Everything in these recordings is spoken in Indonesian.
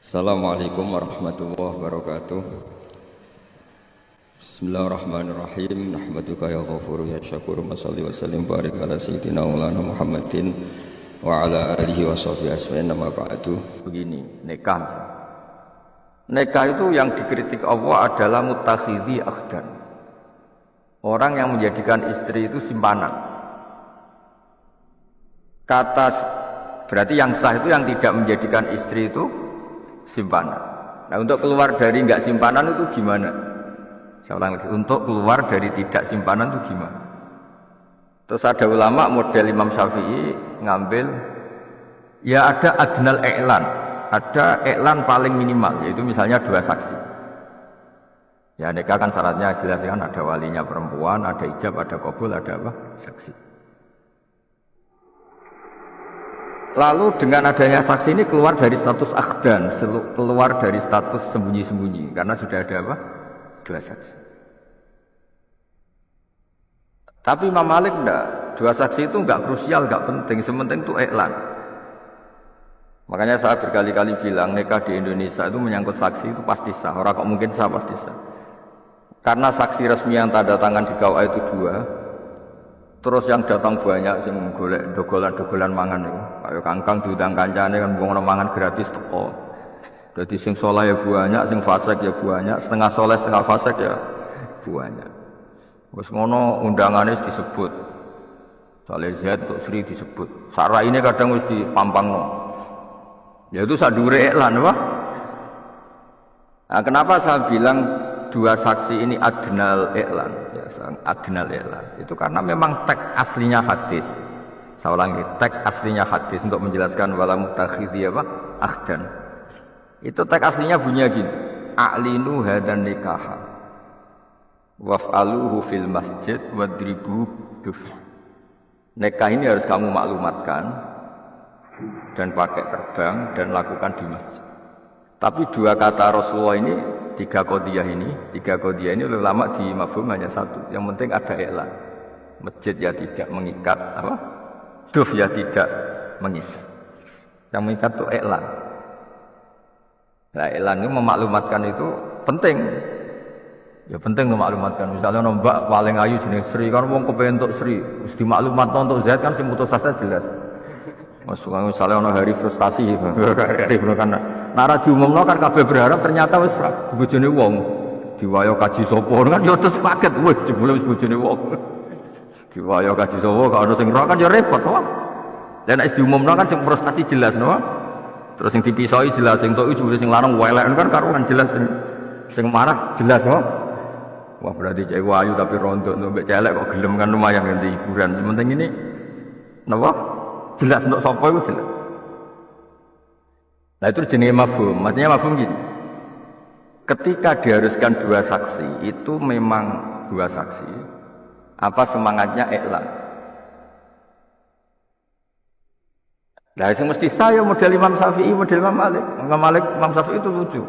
Assalamualaikum warahmatullahi wabarakatuh. Bismillahirrahmanirrahim. Nahmaduka ya ghafuru ya syakuru. Mashalli wa sallim barik ala sayyidina maulana Muhammadin wa ala alihi wa sahbihi asma'in. Nama ba'du. Begini, nikah. Nikah itu yang dikritik Allah adalah mutakhidhi akhdan. Orang yang menjadikan istri itu simpanan. Kata berarti yang sah itu yang tidak menjadikan istri itu simpanan. Nah, untuk keluar dari enggak simpanan itu gimana? Saya ulang lagi, untuk keluar dari tidak simpanan itu gimana? Terus ada ulama model Imam Syafi'i ngambil, ya ada adnal i'lan, ada i'lan paling minimal, yaitu misalnya 2 saksi. Ya nikah kan syaratnya jelas kan, ada walinya perempuan, ada ijab, ada qabul, ada apa? Saksi. Lalu dengan adanya saksi ini keluar dari status akhdan, keluar dari status sembunyi-sembunyi, karena sudah ada apa? 2 saksi. Tapi Imam Malik enggak, 2 saksi itu enggak krusial, enggak penting, sementing itu i'lan. Makanya saya berkali-kali bilang nikah di Indonesia itu menyangkut saksi itu pasti sah, orang kok mungkin sah, pasti sah. Karena saksi resmi yang tanda tangan di KUA itu 2. Terus yang datang banyak sing golek dogolan-dogolan mangan itu. Kayak kangkang diundang kancane kan wong mangan gratis teko. Dadi sing saleh ya banyak, sing fasik ya banyak, setengah saleh setengah fasik ya banyak. Wis ngono undangane disebut. Saleh Zaid untuk Sri disebut. Sarai ini kadang wis dipampangno. Ya itu sadure iklan apa? Nah, kenapa saya bilang 2 saksi ini adnal i'lan, ya, adnal i'lan. Itu karena memang teks aslinya hadis. Saya ulangi, teks aslinya hadis untuk menjelaskan wala mutakhidhi apa? Akhdan. Itu teks aslinya bunyinya gini. A'linu hadan nikaha. Waf'aluhu fil masjid wadribu duf. Nikah ini harus kamu maklumatkan dan pakai terbang dan lakukan di masjid. Tapi 2 kata Rasulullah ini, 3 qadiyah ini ulama di mafhum hanya 1. Yang penting ada i'lan. Masjid ya tidak mengikat, apa? Duf ya tidak mengikat. Yang mengikat itu i'lan. Nah, i'lan itu memaklumatkan itu penting. Ya penting memaklumatkan. Misalnya nombak paling ayu jenis Sri, kan wong kepengin untuk Sri, mesti dimaklumatkan untuk Zaid kan sing putus asa jelas. Misalnya ono hari frustasi, hari kan. Nara diumumno kan kabeh berharap ternyata wis bojone wong. Diwayo kaji sapa kan ya terus kaget, wih jebule wis bojone wong. Diwayo kaji sapa gak ono sing roh kan ya repot to. Lah nek diumumno kan sing frustasi jelas no. Terus sing dipisoi jelas, sing tok jebule sing larang welek kan karuan jelas, sing marah jelas no. Wah berarti cewek ayu tapi rontok mbek celek kok gelem kan lumayan ganti hiburan. Sementing ini napa? Jelas untuk sapa itu jelas. Nah itu jenis mafhum, maksudnya mafhum gini. Ketika diharuskan 2 saksi, itu memang 2 saksi. Apa semangatnya i'lan? Nah itu mesti saya model Imam Syafi'i, model Imam Malik. Imam Syafi'i itu lucu.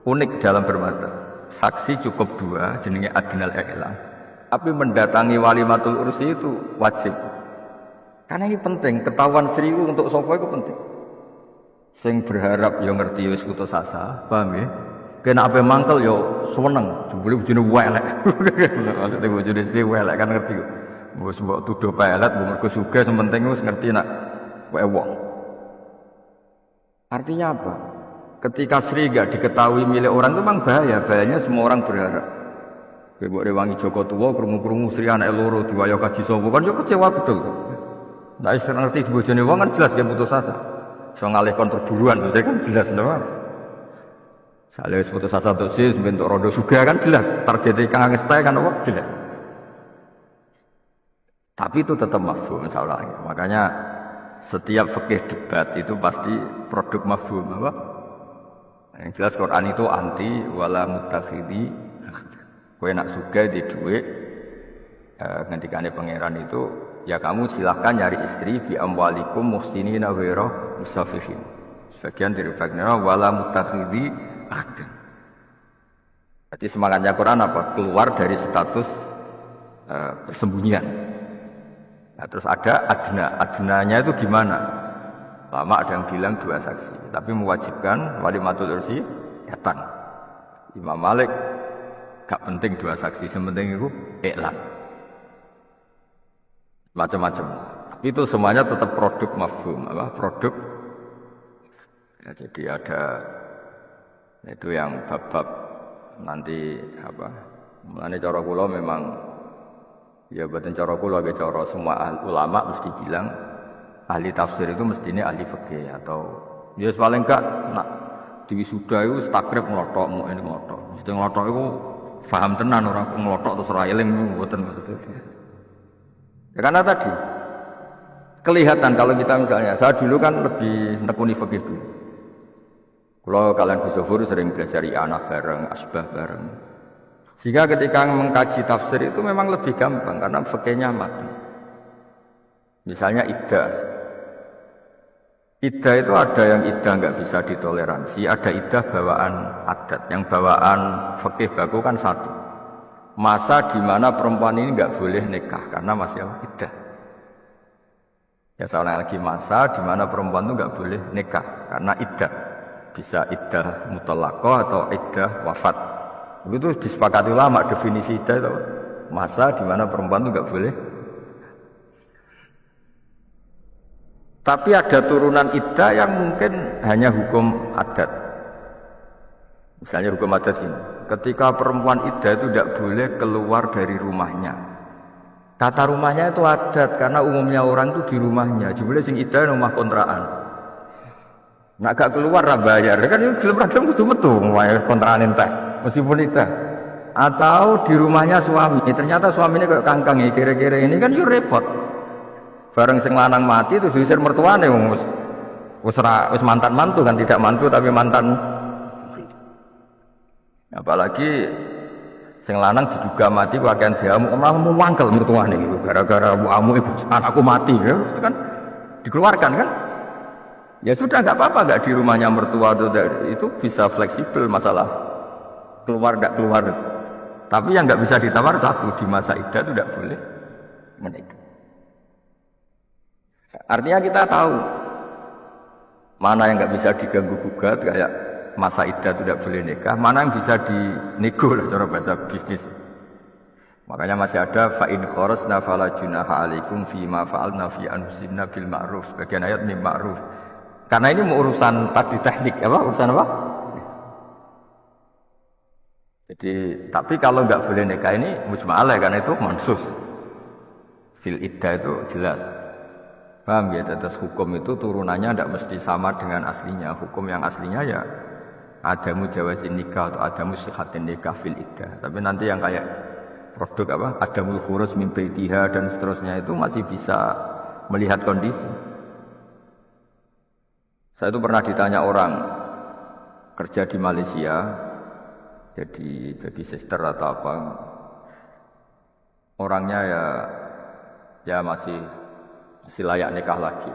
Unik dalam bermata. Saksi cukup 2, jenenge adnal i'lan. Tapi mendatangi walimatul ursi itu wajib. Karena ini penting, ketahuan serius untuk sofa itu penting. Sing berharap yo ngerti wis putus asa, paham ya? Kena ape mangkel yo seneng, jebule bojone welek. Maksudnya bojone sing welek kan ngerti. Wis mbok tuduh pelet, mbok mergo sugih sementing wis ngerti nak wae wong. Artinya apa? Ketika Sri gak diketahui milik orang itu memang bahaya, bahayanya semua orang berharap. Mbok rewangi Joko Tuwa krungu-krungu Sri anake loro diwayo kaji sapa kan yo kecewa betul. Nek wis ngerti bojone wong kan jelas kan putus asa. So ngalihkan perburuan, saya kan jelas no? Saya putus asa untuk sih, bentuk rodo juga kan jelas. Terjadi kang ngestai kan apa? Jelas. Tapi itu tetap mafhum misalnya. Makanya setiap fikih debat itu pasti produk mafhum apa? Yang jelas Quran itu anti wala mutakhidhi. Kowe nak sugih di dhuwit ngendikane pangeran itu ya kamu silahkan nyari istri fi amwalikum muhsinina ghairu musafihin. Sebagian dari fakta wala mutakhidhi akhdan. Jadi semangatnya Quran apa? Keluar dari status persembunyian. Nah, terus ada adna. Adnanya itu gimana? Lama ada yang bilang 2 saksi, tapi mewajibkan walimatul ursi datang. Imam Malik gak penting 2 saksi, sementing itu iklan. Macam-macam. Tapi itu semuanya tetap produk mafhum, produk. Ya, jadi ada itu yang bab-bab nanti mulane cara kula memang ya boten cara kula ge cara semua ulama mesti bilang ahli tafsir itu mestinya ahli fikih atau ya paling enggak nak diwisuda itu takrib nglothok mu ini nglothok. Mesti nglothok iku paham tenan ora nglothok terus ora eling mboten. Ya karena tadi kelihatan kalau kita misalnya saya dulu kan lebih nekuni fikih dulu. Kalau kalian di Zuhur sering belajar anak bareng, asbah bareng. Sehingga ketika mengkaji tafsir itu memang lebih gampang karena fikihnya matang. Misalnya iddah. Iddah itu ada yang iddah nggak bisa ditoleransi, ada iddah bawaan adat. Yang bawaan fikih baku kan satu. Masa di mana perempuan ini nggak boleh nikah karena masih iddah. Ya soalnya lagi masa di mana perempuan itu nggak boleh nikah karena iddah. Bisa iddah mutallaqah atau iddah wafat. Itu disepakati ulama definisi iddah itu masa di mana perempuan itu nggak boleh. Tapi ada turunan iddah yang mungkin hanya hukum adat. Misalnya hukum adat ini, ketika perempuan iddah itu tidak boleh keluar dari rumahnya. Tata rumahnya itu adat karena umumnya orang itu di rumahnya. Jebule sing iddah rumah kontrakan. Nak gak keluar ra bayar kan itu gelem-gelem kudu metu wae kontrakan entek meskipun iddah. Atau di rumahnya suami, ternyata suaminya kayak kangkang ya kira-kira ini kan yo repot. Bareng sing lanang mati itu diusir mertuane wis mantan mantu kan tidak mantu tapi mantan. Apalagi sing lanang diduga mati pakaian diamu malah mau mangkel mertuane gitu gara-gara amu ibu anakku mati ya. Itu kan dikeluarkan kan? Ya sudah nggak apa-apa nggak di rumahnya mertua itu bisa fleksibel masalah keluar nggak keluar. Tapi yang nggak bisa ditawar satu di masa iddah itu tidak boleh menikah. Artinya kita tahu mana yang nggak bisa diganggu gugat kayak masa iddah tidak boleh nikah, mana yang bisa dinego lah cara bahasa bisnis. Makanya masih ada fa in kharasna fala junaha alaikum fima fa'alna fi anfusinna bil ma'ruf. Bagian ayat mim ma'ruf. Karena ini urusan tadi teknik urusan apa? Jadi tapi kalau nggak boleh nikah ini mujma'alah karena itu mansus. Fil iddah itu jelas. Paham ya, atas hukum itu turunannya tidak mesti sama dengan aslinya. Hukum yang aslinya ya adamu jawazin nikah atau adamu sihhatin nikah fil iddah. Tapi nanti yang kayak produk adamul khurus min baitiha dan seterusnya itu masih bisa melihat kondisi. Saya itu pernah ditanya orang kerja di Malaysia, jadi baby sister atau apa. Orangnya ya masih layak nikah lagi.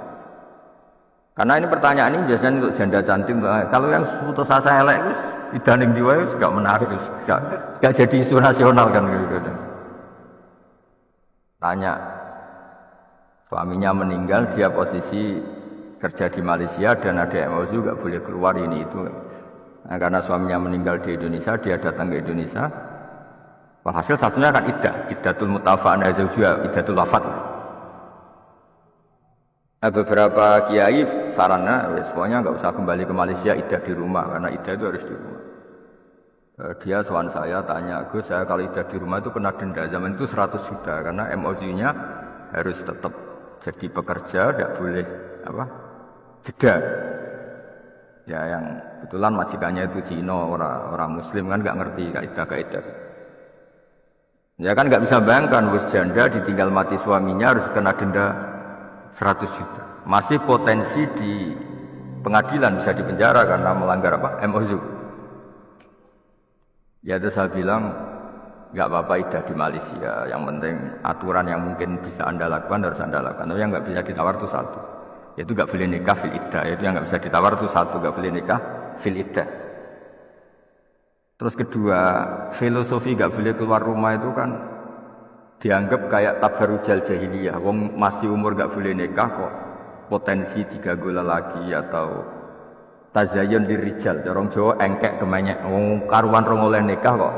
Karena ini pertanyaan ini biasanya untuk janda cantik. Kalau yang putus asa elek itu idane ndi wae gak menarik, gak jadi isu nasional kan gitu. Tanya suaminya meninggal, dia posisi kerja di Malaysia dan ada MOU gak boleh keluar ini itu. Nah, karena suaminya meninggal di Indonesia, dia datang ke Indonesia. Hasil satunya kan iddatul mutawaffa an zawjuha, iddatul wafat. Nah, beberapa kiai sarannya, pokoknya nggak usah kembali ke Malaysia, iddah di rumah karena iddah itu harus di rumah. Dia soal saya tanya, Gus, saya kalau iddah di rumah itu kena denda zaman itu 100 juta karena MOU-nya harus tetap jadi pekerja, tidak boleh jeda. Ya yang kebetulan majikannya itu Cina, orang Muslim kan nggak ngerti kaidah. Ya kan nggak bisa bayangkan, wis janda ditinggal mati suaminya harus kena denda 100 juta. Masih potensi di pengadilan bisa dipenjara karena melanggar MOU. Ya itu saya bilang nggak apa-apa iddah di Malaysia. Yang penting aturan yang mungkin bisa Anda lakukan harus Anda lakukan. Tapi yang nggak bisa ditawar itu satu. Yaitu nggak boleh nikah fil iddah. Itu yang nggak bisa ditawar itu satu, nggak boleh nikah fil iddah. Terus kedua, filosofi nggak boleh keluar rumah itu kan dianggap kayak tabarrujal jahiliyah. Wong masih umur nggak boleh nikah kok. potensi diganggu lelaki atau tazayun dirijal. Orang Jawa engkek kemenyek. Wong karuan rong oleh nikah kok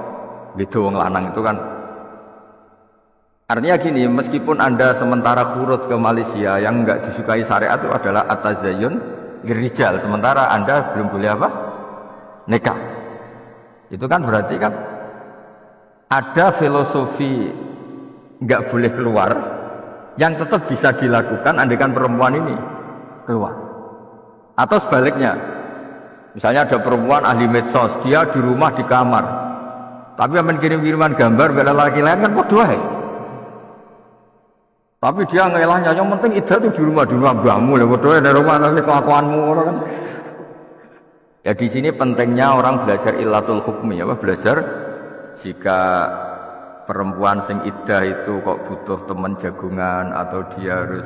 gitu wong lanang itu kan. Artinya gini, meskipun Anda sementara khurut ke Malaysia, yang enggak disukai syariat itu adalah at-tazayun dirijal, sementara Anda belum boleh apa? Nikah. Itu kan berarti kan ada filosofi enggak boleh keluar yang tetap bisa dilakukan andaikan perempuan ini keluar. Atau sebaliknya, misalnya ada perempuan ahli medsos, dia di rumah di kamar, tapi yang kirim-kiriman gambar bela laki lain kan bodoh ya. Tapi dia ngelahnya, yang penting ida itu di rumah mbahmu lah, bodoh dari rumah tapi kelakuanmu kan. Ya di sini pentingnya orang belajar ilatul hukmi, apa belajar jika perempuan sing iddah itu kok butuh teman jagungan atau dia harus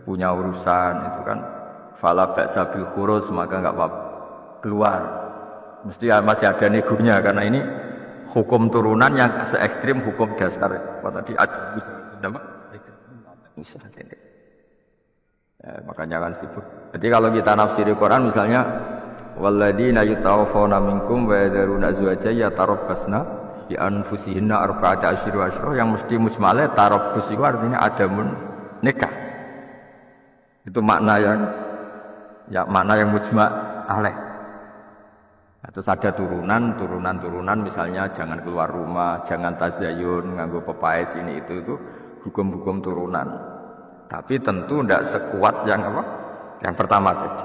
punya urusan itu kan fala ba'sa bil khurus, maka enggak apa-apa keluar. Mesti masih ada negonya karena ini hukum turunan yang se-ekstrim hukum dasar. Apa tadi ya, makanya kan sibuk. Jadi kalau kita nafsiri Quran misalnya walladzina yutawaffawna minkum wa yadharuna azwajan yatarabbasna bi anfusihinna arba'ata asyhur wa asyra, yang mesti mujmalah tarabbus itu artinya adamun nikah. Itu makna yang mujma' alaih. Terus ada turunan misalnya jangan keluar rumah, jangan tazayun, nganggo pepaes ini itu hukum-hukum turunan. Tapi tentu tidak sekuat yang apa? Yang pertama tadi.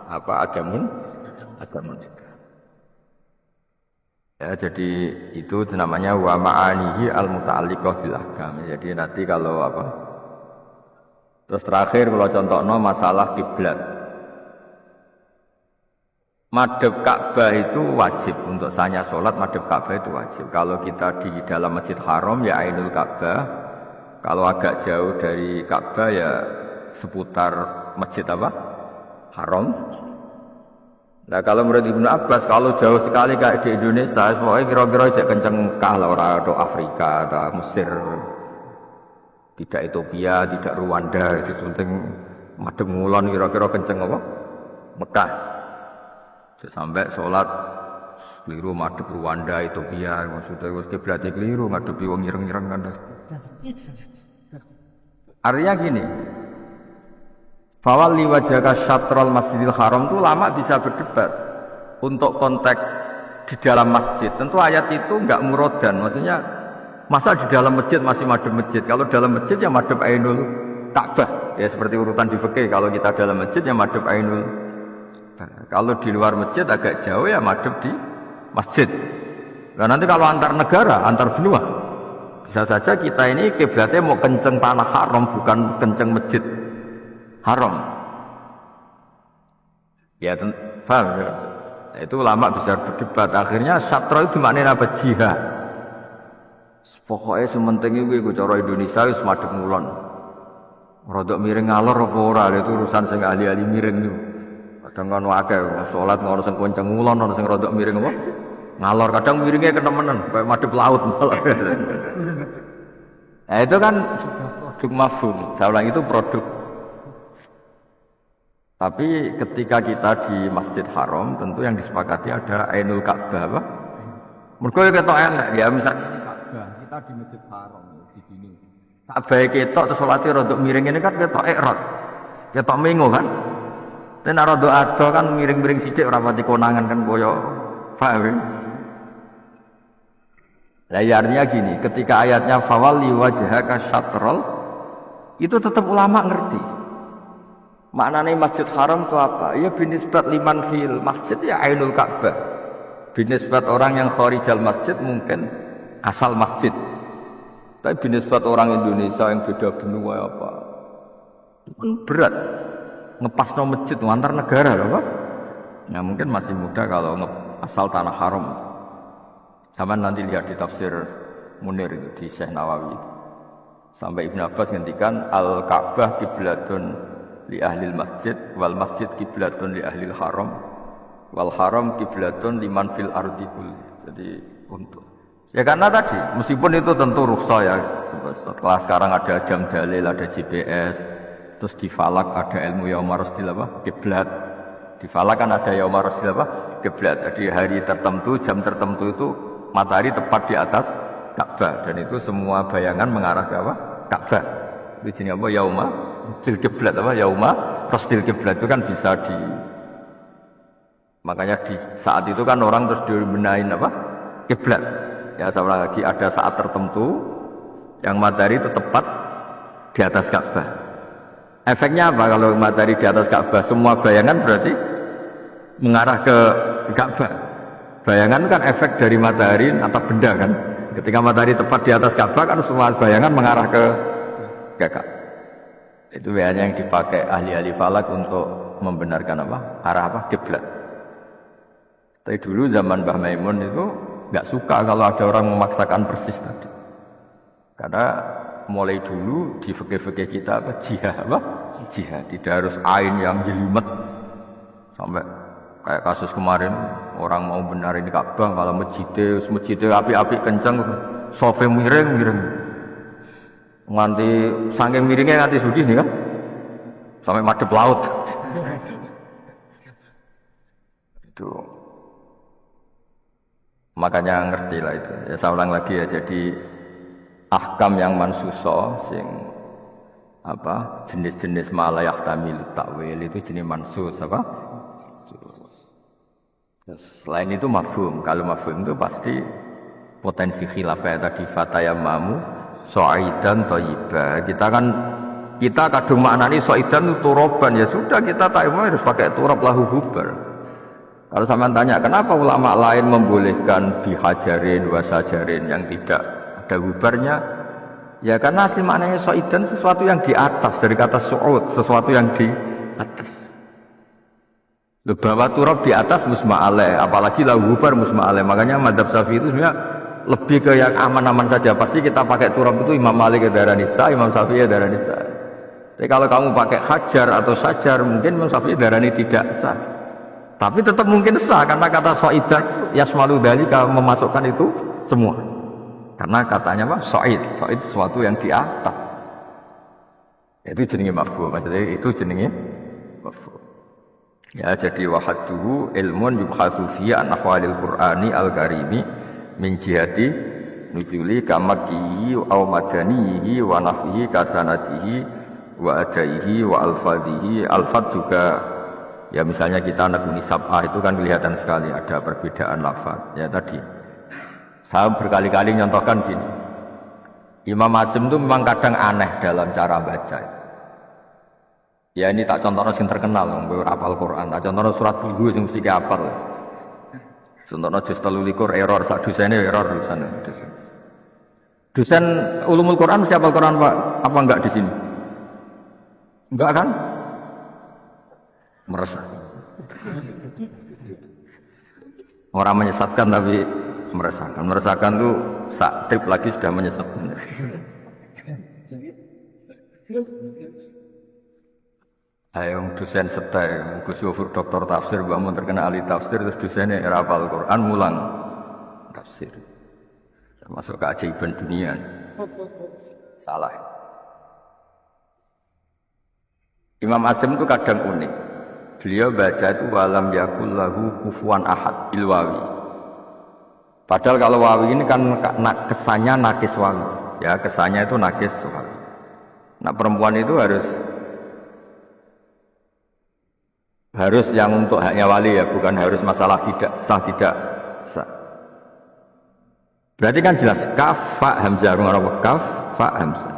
Apa adamun nikah. Ya, jadi itu namanya wa ma'anihi al-muta'alliqah bil ahkam. Jadi nanti kalau apa? Terus terakhir kalau contohnya masalah kiblat. Madhab Ka'bah itu wajib untuk sahnya sholat, madhab Ka'bah itu wajib. Kalau kita di dalam Masjid Haram ya Ainul Ka'bah. Kalau agak jauh dari Ka'bah ya seputar Masjid apa? Haram. Nah kalau menurut Ibnu Abbas kalau jauh sekali kayak di Indonesia, pokoknya kira-kira cek kenceng kalau orang atau Afrika atau Mesir, tidak Ethiopia, tidak Rwanda, itu penting madhep ngulon kira-kira kenceng apa? Mekah. Sampai sholat keliru madhep Rwanda, Ethiopia, maksudnya kiblatnya keliru ngadepi wong ireng-ireng kan. Artinya gini, bahwa liwajaka syatrul masjidil haram itu lama bisa berdebat untuk konteks di dalam masjid. Tentu ayat itu enggak murodan, maksudnya masa di dalam masjid masih madhep masjid, kalau dalam masjid ya madhep Ainul Ka'bah. Ya seperti urutan di fikih, kalau kita dalam masjid ya madhep Ainul. Kalau di luar masjid agak jauh ya madhep di masjid. Nah nanti kalau antar negara, antar benua, bisa saja kita ini kiblatnya mau kenceng tanah haram bukan kenceng masjid haram. Ya, paham ya? Itu lama bisa berdebat. Akhirnya syatra itu maknanya apa? Jihad. Pokoknya sementing itu cara Indonesia wis madhep ngulon. Rodok miring ngalor apa ora, itu urusan sing ahli-ahli miring itu. Kadang kan akeh salat ngono sing konceng ngulon, ono sing rodok miring apa? Ngalor, kadang miringnya kenemenan kayak madhep laut malah. Nah itu kan produk mafhum. Saya ulang itu produk. Tapi ketika kita di Masjid Haram tentu yang disepakati ada Ainul Ka'bah apa? Mergo ketok elek ya misalnya ini Ka'bah, kita di Masjid Haram di sini. Ka'bah ketok terus salate rodok miring ini kan ketok ikrot. Ketok mengo kan. Ten rodok ado kan miring-miring sithik ora pati konangan kan koyo paham. Lah ya artinya gini, ketika ayatnya fawalli wajhaka syatrul itu tetap ulama ngerti. Maknanya Masjid Haram itu apa? Ya binisbat liman fil masjid ya Ainul Ka'bah. Binisbat orang yang kharijal masjid mungkin asal masjid. Tapi binisbat orang Indonesia yang beda benua apa? Itu kan berat. Ngepasno masjid antar negara apa? Ya mungkin masih mudah kalau asal tanah haram. Sama nanti lihat di tafsir Munir itu di Syekh Nawawi. Sampai Ibnu Abbas ngendikan al-Ka'bah kiblatun li ahlil masjid wal masjid kiblatun li ahlil haram wal haram kiblatun liman fil ardi kulli. Jadi untuk ya karena tadi meskipun itu tentu rukhsah ya, setelah sekarang ada jam dalil, ada GPS, Terus di falak ada ilmu yauma rasdil apa? Kiblat. Di falak kan ada yauma rasdil apa? Kiblat. Jadi hari tertentu, jam tertentu itu matahari tepat di atas Ka'bah dan itu semua bayangan mengarah ke apa? Ka'bah. Itu jenis apa? Yauma rasdil kiblat apa? Yauma rasdil kiblat itu kan bisa di makanya di saat itu kan orang terus dibenahin apa? Kiblat. Ya sama lagi ada saat tertentu yang matahari itu tepat di atas Ka'bah. Efeknya apa kalau matahari di atas Ka'bah? Semua bayangan berarti mengarah ke Ka'bah. Bayangan kan efek dari matahari atau benda kan. Ketika matahari tepat di atas Ka'bah kan semua bayangan mengarah ke Ka'bah. Itu biasanya yang dipakai ahli-ahli falak untuk membenarkan apa? Arah apa? Kiblat. Tapi dulu zaman Mbah Maimun itu nggak suka kalau ada orang memaksakan persis tadi. Karena mulai dulu di fikih-fikih kita apa? Jihad apa? Jihad. Tidak harus ain yang jelimet. Sampai kayak kasus kemarin orang mau benar ini Ka'bah kalau masjidnya api-api kencang, sofa miring. Nganti saking miringnya nganti begini kan. Sampai madep laut. Itu makanya ngerti lah itu. Ya saya ulang lagi ya, jadi ahkam yang mansuso sing apa jenis-jenis malayah tamil takwil itu jenis mansus apa? Selain itu mafhum. Kalau mafhum itu pasti potensi khilafah tadi fatayamamu so'idan thayyibah. Kita kadung maknani so'idan turoban, ya sudah kita tayammum harus pakai turab lahu hubar. Kalau sampean tanya kenapa ulama lain membolehkan bihajarin wasajarin yang tidak ada hubarnya, ya karena asli maknanya so'idan sesuatu yang di atas, dari kata su'ud, sesuatu yang di atas. Bahwa turab di atas musma'aleh, apalagi lahu hubar musma'aleh. Makanya madhab Syafi'i itu sebenarnya lebih ke yang aman-aman saja. Pasti kita pakai turab itu Imam Malik darani sah, Imam Syafi'i darani sah. Tapi kalau kamu pakai hajar atau sajar, mungkin Imam Syafi'i darani tidak sah. Tapi tetap mungkin sah karena kata so'idah yasmalu dzalika memasukkan itu semua. Karena katanya apa? So'id sesuatu yang di atas. Itu jenenge mafhum. Maksudnya itu jenenge mafhum. Ya, jadi wahaduhu ilmun yubhatsu fi an ahwalil qur'ani al-karimi min jihati nuzuli kamakkihi aw madanihi wa nahwihi kasanatihi wa adaihi wa alfadhihi. Alfad juga ya, misalnya kita neguni sab'ah itu kan kelihatan sekali ada perbedaan lafaz. Ya tadi saya berkali-kali nyontohkan gini, Imam Hasyim itu memang kadang aneh dalam cara baca. Ya ini tak contohnya yang terkenal, gue rapal Quran. Tak contohnya surat Tuhu yang mesti hafal. Contohnya juz 13 error, sak dosennya error dosen. Dosen ulumul Quran mesti hafal Quran Pak? Apa enggak di sini? Enggak kan? Meresah. Orang menyesatkan tapi meresahkan. Meresahkan tuh sak trip lagi sudah menyesatkan. Ayo dosen setai, Gus Yofur doktor tafsir, bangun terkena ahli tafsir, terus dosennya hafal Quran mulang tafsir, termasuk keajaiban dunia. Salah. Imam Hasyim itu kadang unik. Beliau baca itu walam yakul lahu kufuwan ahad ilwawi. Padahal kalau wawi ini kan kesannya nakis wawi, ya kesannya itu nakis wawi. Nah perempuan itu harus yang untuk haknya wali ya, bukan harus masalah tidak sah. Berarti kan jelas kaf fa hamzah, kaf fa hamzah.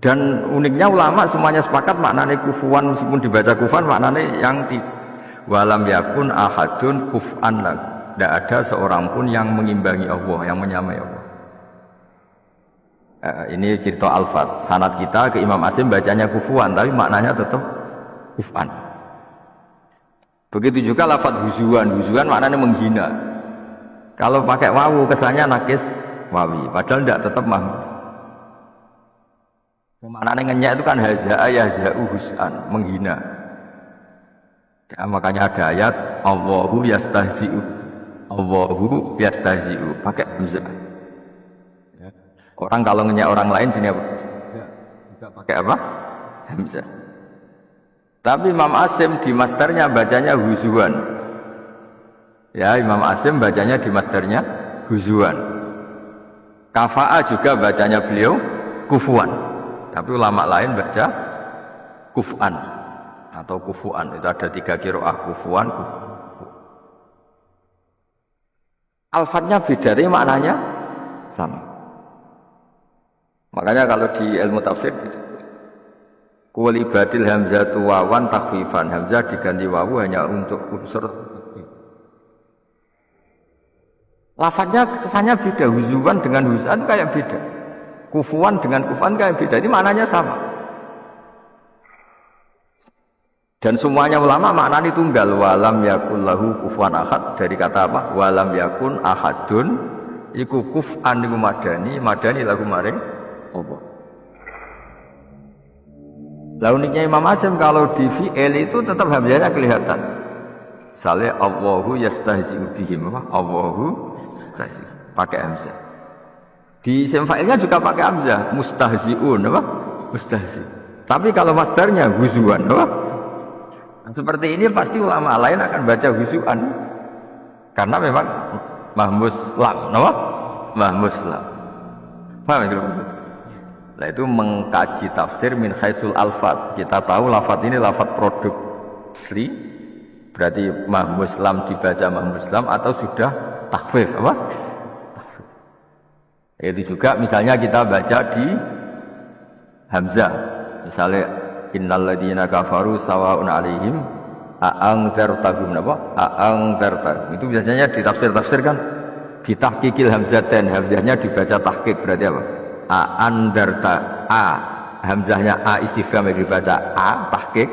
Dan uniknya ulama semuanya sepakat maknanya kufuan, meskipun dibaca kufan maknanya yang walam yakun ahadun kuf'an lah. Tidak ada seorang pun yang mengimbangi Allah, yang menyamai Allah. Ini cerita Al-Fat. Sanad kita ke Imam Hasyim bacanya kufuan, tapi maknanya tetap kuf'an. Begitu juga lafadz huzuan maknanya menghina. Kalau pakai wawu kesannya nakis wawi, padahal tidak, tetap mahmud. Maknanya ngenyak itu kan haza'a yahza'u hus'an, menghina. Ya, makanya ada ayat Allahu yastahzi'u pakai hamzah. Ya. Orang kalau ngenyak orang lain jenis apa? Juga pakai apa? hamzah. Tapi Imam Asim di masternya bacanya huzuan. Ya, Imam Asim bacanya di masternya huzuan. Kafa'a juga bacanya beliau kufuan. Tapi ulama lain baca kuf'an atau kufuan. Itu ada 3 qiraah, kufuan, kufu. Alfatnya beda, tapi maknanya sama. Makanya kalau di ilmu tafsir kulibatil hamzatu wawan takhfifan, hamzah diganti wawu hanya untuk unsur. Lafadznya kesannya beda, huzuan dengan huzan kayak beda, kufuan dengan kufan kayak beda, ini maknanya sama. Dan semuanya ulama maknanya tunggal, walam yakun lahu kufuan ahad, dari kata apa? Walam yakun ahadun iku kuf'an iku madani lagu maring apa? Lah uniknya Imam Asim kalau di fi'il itu tetap hamzahnya kelihatan. Misalnya Allahu yastahzi'u bihim, apa? Allahu yastahzi, pakai hamzah. Di isim fa'ilnya juga pakai hamzah, mustahzi'un, apa? Mustahzi. Tapi kalau masdarnya huzuan, apa? Seperti ini pasti ulama lain akan baca huzuan. Karena memang mahmus lam, apa? Mahmus lam. Paham ya maksud? Nah itu mengkaji tafsir min khaisul alfat. Kita tahu lafat ini lafat produk asli, berarti mahmus lam dibaca mahmus lam atau sudah takhfif, apa? Takhfif. Itu juga misalnya kita baca di hamzah, misalnya innal ladzina kafaru sawaun alaihim a'angdzartahum, apa? A'angdzartahum. Itu biasanya ditafsir-tafsirkan bitahqiqil hamzatain, hamzahnya dibaca tahqiq, berarti apa? A'andarta, a hamzahnya a istifham dibaca a tahqiq,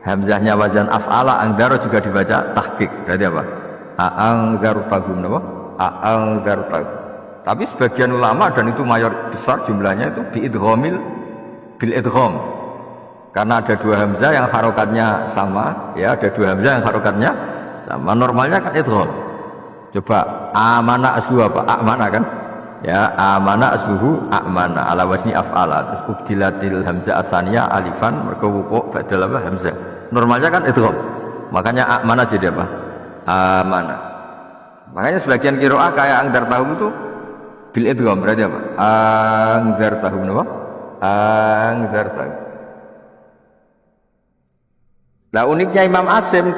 hamzahnya wazan af'ala angdara juga dibaca tahqiq, berarti apa? A'angdzartahum, apa? A'angdzartahum. Tapi sebagian ulama, dan itu mayor besar jumlahnya, itu biidghamil bil idgham. Karena ada 2 hamzah yang harokatnya sama, ya ada 2 hamzah yang harokatnya sama. Normalnya kan idgham. Coba amana aslu apa? Amana kan? Ya amana asluhu amana ala wasni af'ala. Terus ubdilatil hamzah asaniyah alifan mergo wuqu' badal apa hamzah. Normalnya kan idgham. Makanya amana jadi apa? Amana. Makanya sebagian qiraah kayak angdar tahum itu bil idgham, berarti apa? Angdar tahum, apa? Angdar tahum. Nah uniknya Imam Asim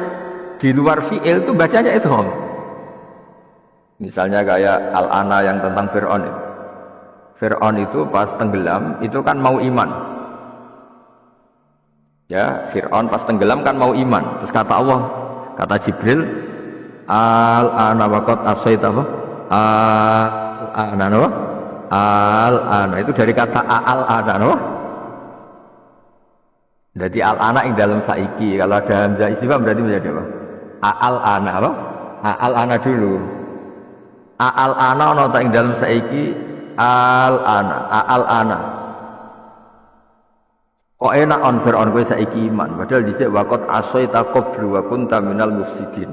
di luar fi'il itu bacanya idgham. Misalnya kayak Al-Ana yang tentang Fir'aun itu. Fir'aun itu pas tenggelam itu kan mau iman. Ya, Fir'aun pas tenggelam kan mau iman. Terus kata Allah, kata Jibril, Al-Ana waqad asaita apa? Al-Ana, apa? Al-Ana itu dari kata Al-Ana, apa? Jadi al-ana yang dalam saiki, kalau ada hamzah istifham berarti menjadi apa? Al-ana, apa? Al-ana dulu. Al-ana ono tak yang dalam saiki al-ana, al-ana. Kok enak on Fir'aun kowe saiki iman, padahal dhisik waqat asaita qablu wa kunta minal mufsidin.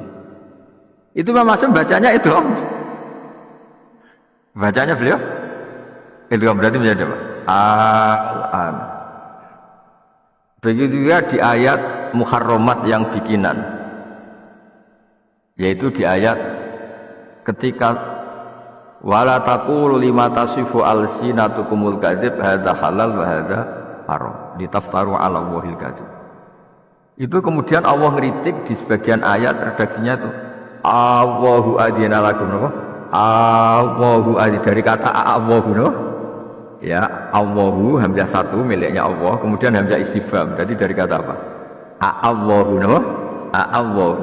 Itu Mas bacanya itu. Bacanya beliau itu berarti menjadi apa? Al-ana. Begitu juga di ayat muharramat yang bikinan, yaitu di ayat ketika wala taqulu lima tasifu alsinatukumul kadzib hadza halal wa hadza haram litaftaru 'ala Allahil kadzib. Itu kemudian Allah ngeritik di sebagian ayat redaksinya itu Allahu adzina lakum, Allahu adzina, dari kata Allahu, no? Ya, Allahu hamzah 1 miliknya Allah, kemudian hamzah istifham, berarti dari kata apa? Allahu, no? Allahu.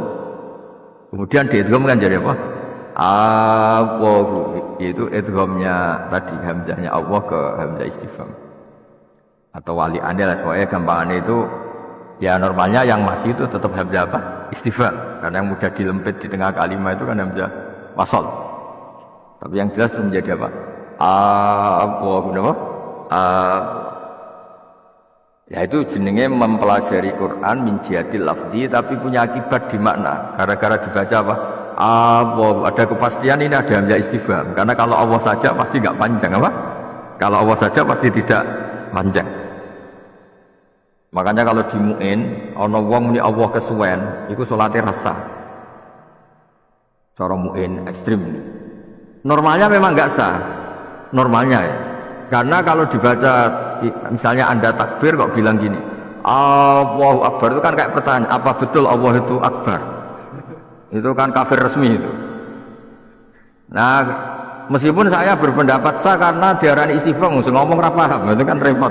Kemudian diidgham kan jadi apa? Allahu, itu idghamnya tadi hamzahnya Allah ke hamzah istifham. Atau wali anil lah, pokoknya gampangannya itu ya normalnya yang masih itu tetap hamzah apa? Istifham. Karena yang mudah dilempit di tengah kalimat itu kan hamzah wasal. Tapi yang jelas itu menjadi apa? Ya itu jenenge mempelajari Quran min jihadil lafzi, tapi punya akibat di makna. Gara-gara dibaca apa? Allah, ada kepastian ini ada hamzah istifham. Karena kalau Allah saja pasti nggak panjang, apa? Kalau Allah saja pasti tidak panjang. Makanya kalau di mu'in, ana wong muni Allah kesuwen, iku salate rasa. Cara mu'in ekstrim. Normalnya memang enggak sah. Normalnya ya. Karena kalau dibaca misalnya Anda takbir kok bilang gini, Allahu Akbar, itu kan kayak pertanyaan, apa betul Allah itu Akbar? Itu kan kafir resmi itu. Nah, meskipun saya berpendapat sah karena diarani istifham, ngomong ra paham, itu kan repot.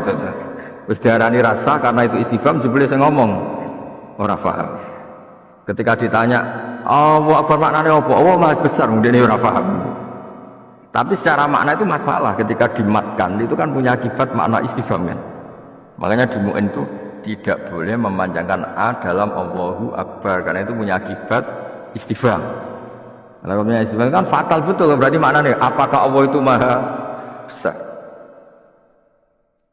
Wis diarani rasa karena itu istifham, jebule sing ngomong ora paham. Ketika ditanya, Allahu Akbar maknanya apa? Allah Maha Besar, mungkin ora paham. Tapi secara makna itu masalah ketika dimatkan, itu kan punya akibat makna istifham kan. Makanya di mu'in itu tidak boleh memanjangkan A dalam Allahu Akbar karena itu punya akibat istifham. Kalau punya istifham kan fatal betul, berarti maknanya apakah Allah itu Maha Besar?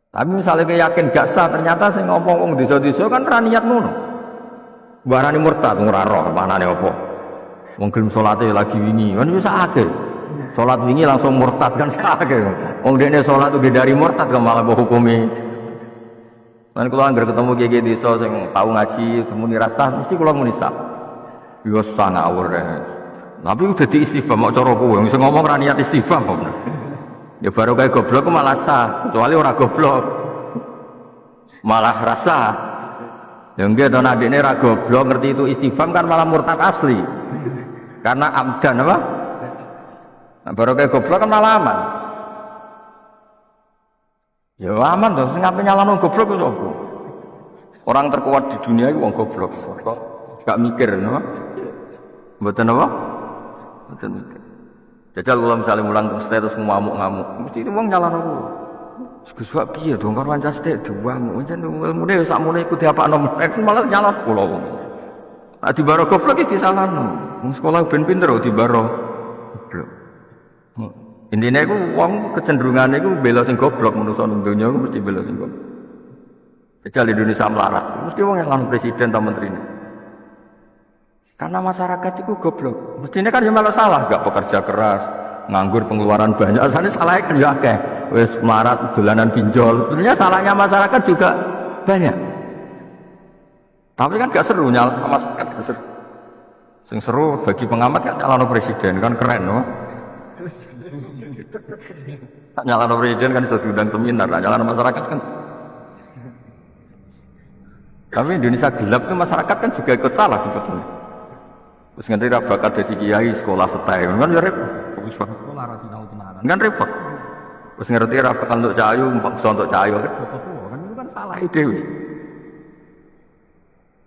Tapi misalnya yakin gak sah, ternyata saya ngomong desa-desa kan raniat ngono. Barani murtad ora roh maknane apa? Wong gelem salate lagi wingi, kan bisa akeh. Salat wingi langsung murtad kan sakake. Wong dene salat uga dari murtad kok malah mbok hukumi. Lan kula anggere ketemu kiye-kiye desa sing tau ngaji, temuni rasah mesti kula muni sak. Yo sah ngawur. Tapi udah di istifham kok cara kowe sing ngomong ra niat istifham kok. Ya baru kayak goblok malah sah, kecuali ora goblok. Malah rasa. Ya nggih to nek dekne ra goblok ngerti itu istifham kan malah murtad asli. Karena abdan apa? Nah, baru kayak goblok kan malah aman. Ya aman tuh, sing ngapain nyalano goblok itu apa? Orang terkuat di dunia itu wong goblok. Kok gak mikir, apa? Mboten apa? Mboten mikir. Jajal kula misalnya mulang terus ngamuk-ngamuk, mesti itu wong nyalano aku. Gus Pak piye to karo wancas tek duamu, jan ilmune sakmene iku diapakno meneh malah nyalon kula wong. Nek dibaro goblok iki disalahno. Wong sekolah ben pinter kok dibaro goblok. Intine iku wong kecenderungane iku bela sing goblok manusa ning donya iku mesti bela sing goblok. Jajal Indonesia melarat, mesti wong nyalon presiden atau menterine. Karena masyarakat itu goblok. Mestinya kan ya malah salah, gak pekerja keras, nganggur pengeluaran banyak. Asalnya salahnya kan ya akeh. Wes melarat, dolanan pinjol. Sebenarnya salahnya masyarakat juga banyak. Tapi kan gak seru nyala masyarakat gak seru. Sing seru bagi pengamat kan nyalano presiden kan keren, no? Nyalano presiden kan sudah diundang seminar, nyalano masyarakat kan. Tapi Indonesia gelap itu masyarakat kan juga ikut salah sebetulnya. Terus ngerti ra bakat jadi kiai sekolah setai kan ya repot. Sekolah ra sinau tenanan. Kan repot. Terus ngerti ra bakat untuk cahayu, maksa untuk cahayu kan itu kan salah dhewe.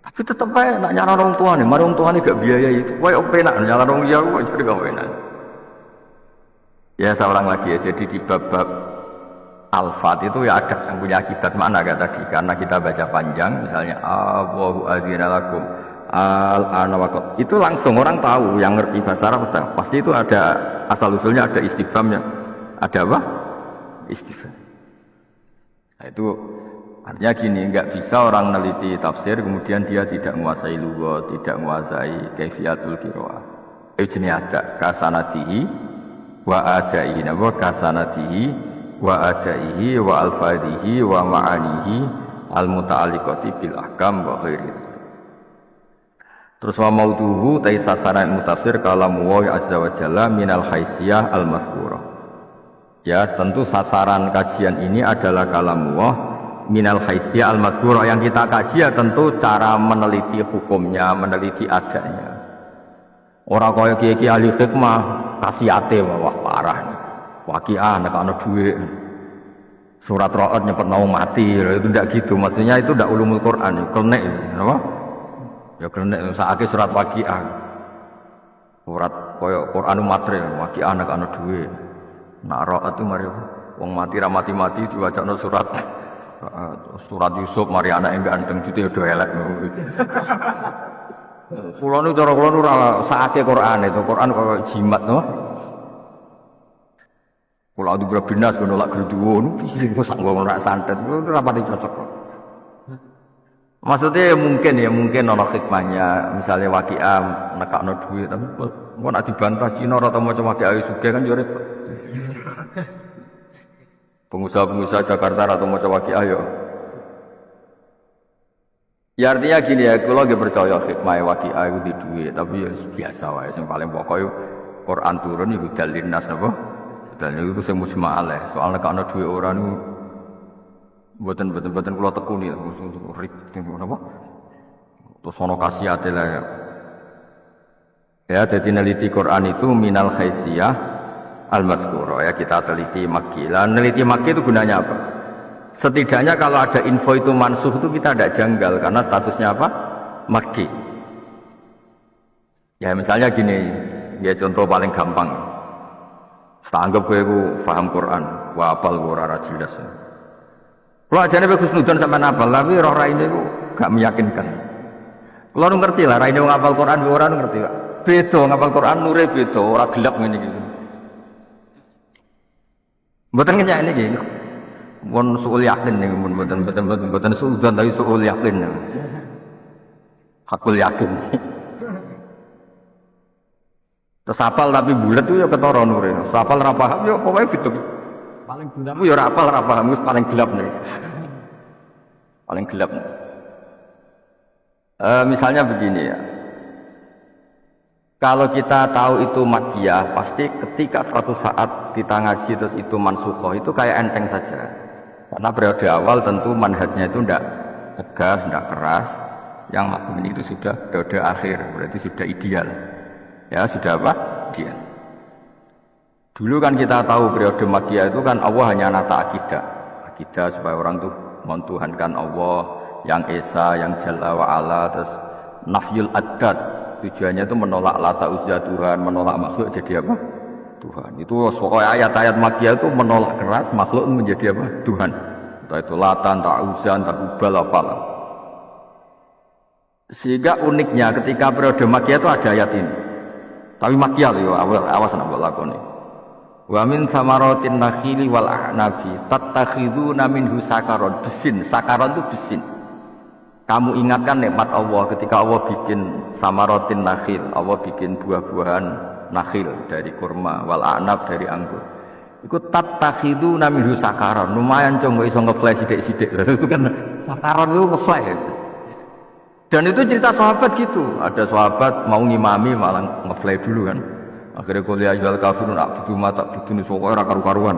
Tapi tetep ae nak nyala orang tuane, mari orang tuane gak biaya itu. Kowe penak nyala orang liya kok jadi gak enak. Ya saya ulang lagi ya, jadi di bab-bab Al-Fat itu ya ada yang punya akibat makna kayak tadi karena kita baca panjang misalnya Allahu azina lakum al-ana waqt itu langsung orang tahu yang ngerti bahasa Arab pasti itu ada asal usulnya ada istifhamnya ada apa? Istifham. Nah, itu artinya gini nggak bisa orang neliti tafsir kemudian dia tidak menguasai lughat tidak menguasai kaifiyatul qiraah ini ada kasanatihi wa adaihi wa kasanatihi wa adaihi wa alfadhihi wa ma'anihi al-muta'alliqati bil ahkam wa ghairihi. Terus wa maudhuhu ta sasaran mutafsir kalamu wa azza wa jalla minal haisiyah al-mazkurah. Ya, tentu sasaran kajian ini adalah kalamullah minal haisiyah al-mazkurah yang kita kaji ya tentu cara meneliti hukumnya, meneliti adanya. Orang kaya kiai-kiai ahli hikmah kasihate wah parah nih. Waqiah nek ana dhuwit. Surat Ra'd nyepetno mati, itu ndak gitu. Maksudnya itu ndak ulumul Quran, klenek napa? Ya klenek sakake surat Waqiah. Surat kaya Quran matre, Waqiah nek ana dhuwit. Nak Ra'd itu mari wong mati ra mati-mati diwacana surat Yusuf mari anake ganteng dite do elek. Kula nu cara kula nu ora sakake Quran itu, Quran kaya jimat no. Kula adu binas kono lak gerduwo nu piye kok sak ngomong rak santet ora pati cocok kok. Maksudnya mungkin ana hikmahnya, misalnya Waqiah nekakno dhuwit tapi kok nek dibantah Cina ora tau maca Waqiah sugih kan yo repot. Pengusaha-pengusaha Jakarta ora tau maca Waqiah yo. Ya artinya gini ya, kalau nggak percaya hikmah waqi'ah itu di duit, tapi ya biasa wae. Yang paling pokok itu Quran turun itu dalil nas apa? Dan itu sing mujma'alah. Soalnya kalau duit orang itu buatan kalau tekuni, ribet apa? Terus ono kasihate lah ya. Ya, jadi neliti Quran itu minal khaisiyah al-mazkurah ya, kita teliti Makki. Lah neliti Makki itu gunanya apa? Setidaknya kalau ada info itu mansuh itu kita tidak janggal karena statusnya apa? Makki. Ya misalnya gini, ya contoh paling gampang. Setanggap gue paham Quran, wapal gue ora jelas. Kalau ajane bagus nudon sampai nafal, tapi roh raine itu gak meyakinkan. Kalau ngerti lah, raine ngapal Quran, orang ngerti gak? Beda ngapal Quran, nure beda, orang gelap ini gitu. Mboten kenyak ini gitu. Mun suul yakin nih, mboten suudzon tapi suul yakin. Hakul yakin. Terus apal tapi bulat itu ya ketara nure. Apal ra paham ya pokoke gitu. Paling gelap ya ora apal ra paham wis paling gelap nih. Paling gelap. Misalnya begini ya. Kalau kita tahu itu makkiyah, pasti ketika suatu saat kita ngaji terus itu mansukhoh itu kayak enteng saja. Karena periode awal tentu manhajnya itu tidak tegas, tidak keras. Yang makmum ini itu sudah periode akhir, berarti sudah ideal. Ya sudah apa? Ideal. Dulu kan kita tahu periode makkiyah itu kan Allah hanya nata akidah. Akidah supaya orang itu mentuhankan Allah, yang Esa, yang Jalla wa'ala, terus nafyul addad. Tujuannya itu menolak lata uzza Tuhan, menolak makhluk jadi apa? Tuhan. Itu soal ayat-ayat makkiyah itu menolak keras makhluk menjadi apa? Tuhan. Entah itu latan, tak uzza, tak ubal apalah. Sehingga uniknya ketika periode makkiyah itu ada ayat ini. Tapi makkiyah loh, awas nak buat lakoni. Wa min samaratin nakhili wal a'nabi tattakhiduna minhu sakaron. Besin, sakaron itu besin. Kamu ingatkan nikmat Allah ketika Allah bikin samaratin nakhil, Allah bikin buah-buahan nakhil dari kurma, wal a'nab dari anggur. Iku tattakhiduna minhu sakaron. Lumayan cong kok iso nge-flash sithik-sithik. Itu kan sakaron itu nge-flash. Dan itu cerita sahabat gitu. Ada sahabat mau ngimami malah nge-flash dulu kan. Akhirnya kuliah jual kafirun a'budu ma ta'budun pokoknya ora karu-karuan.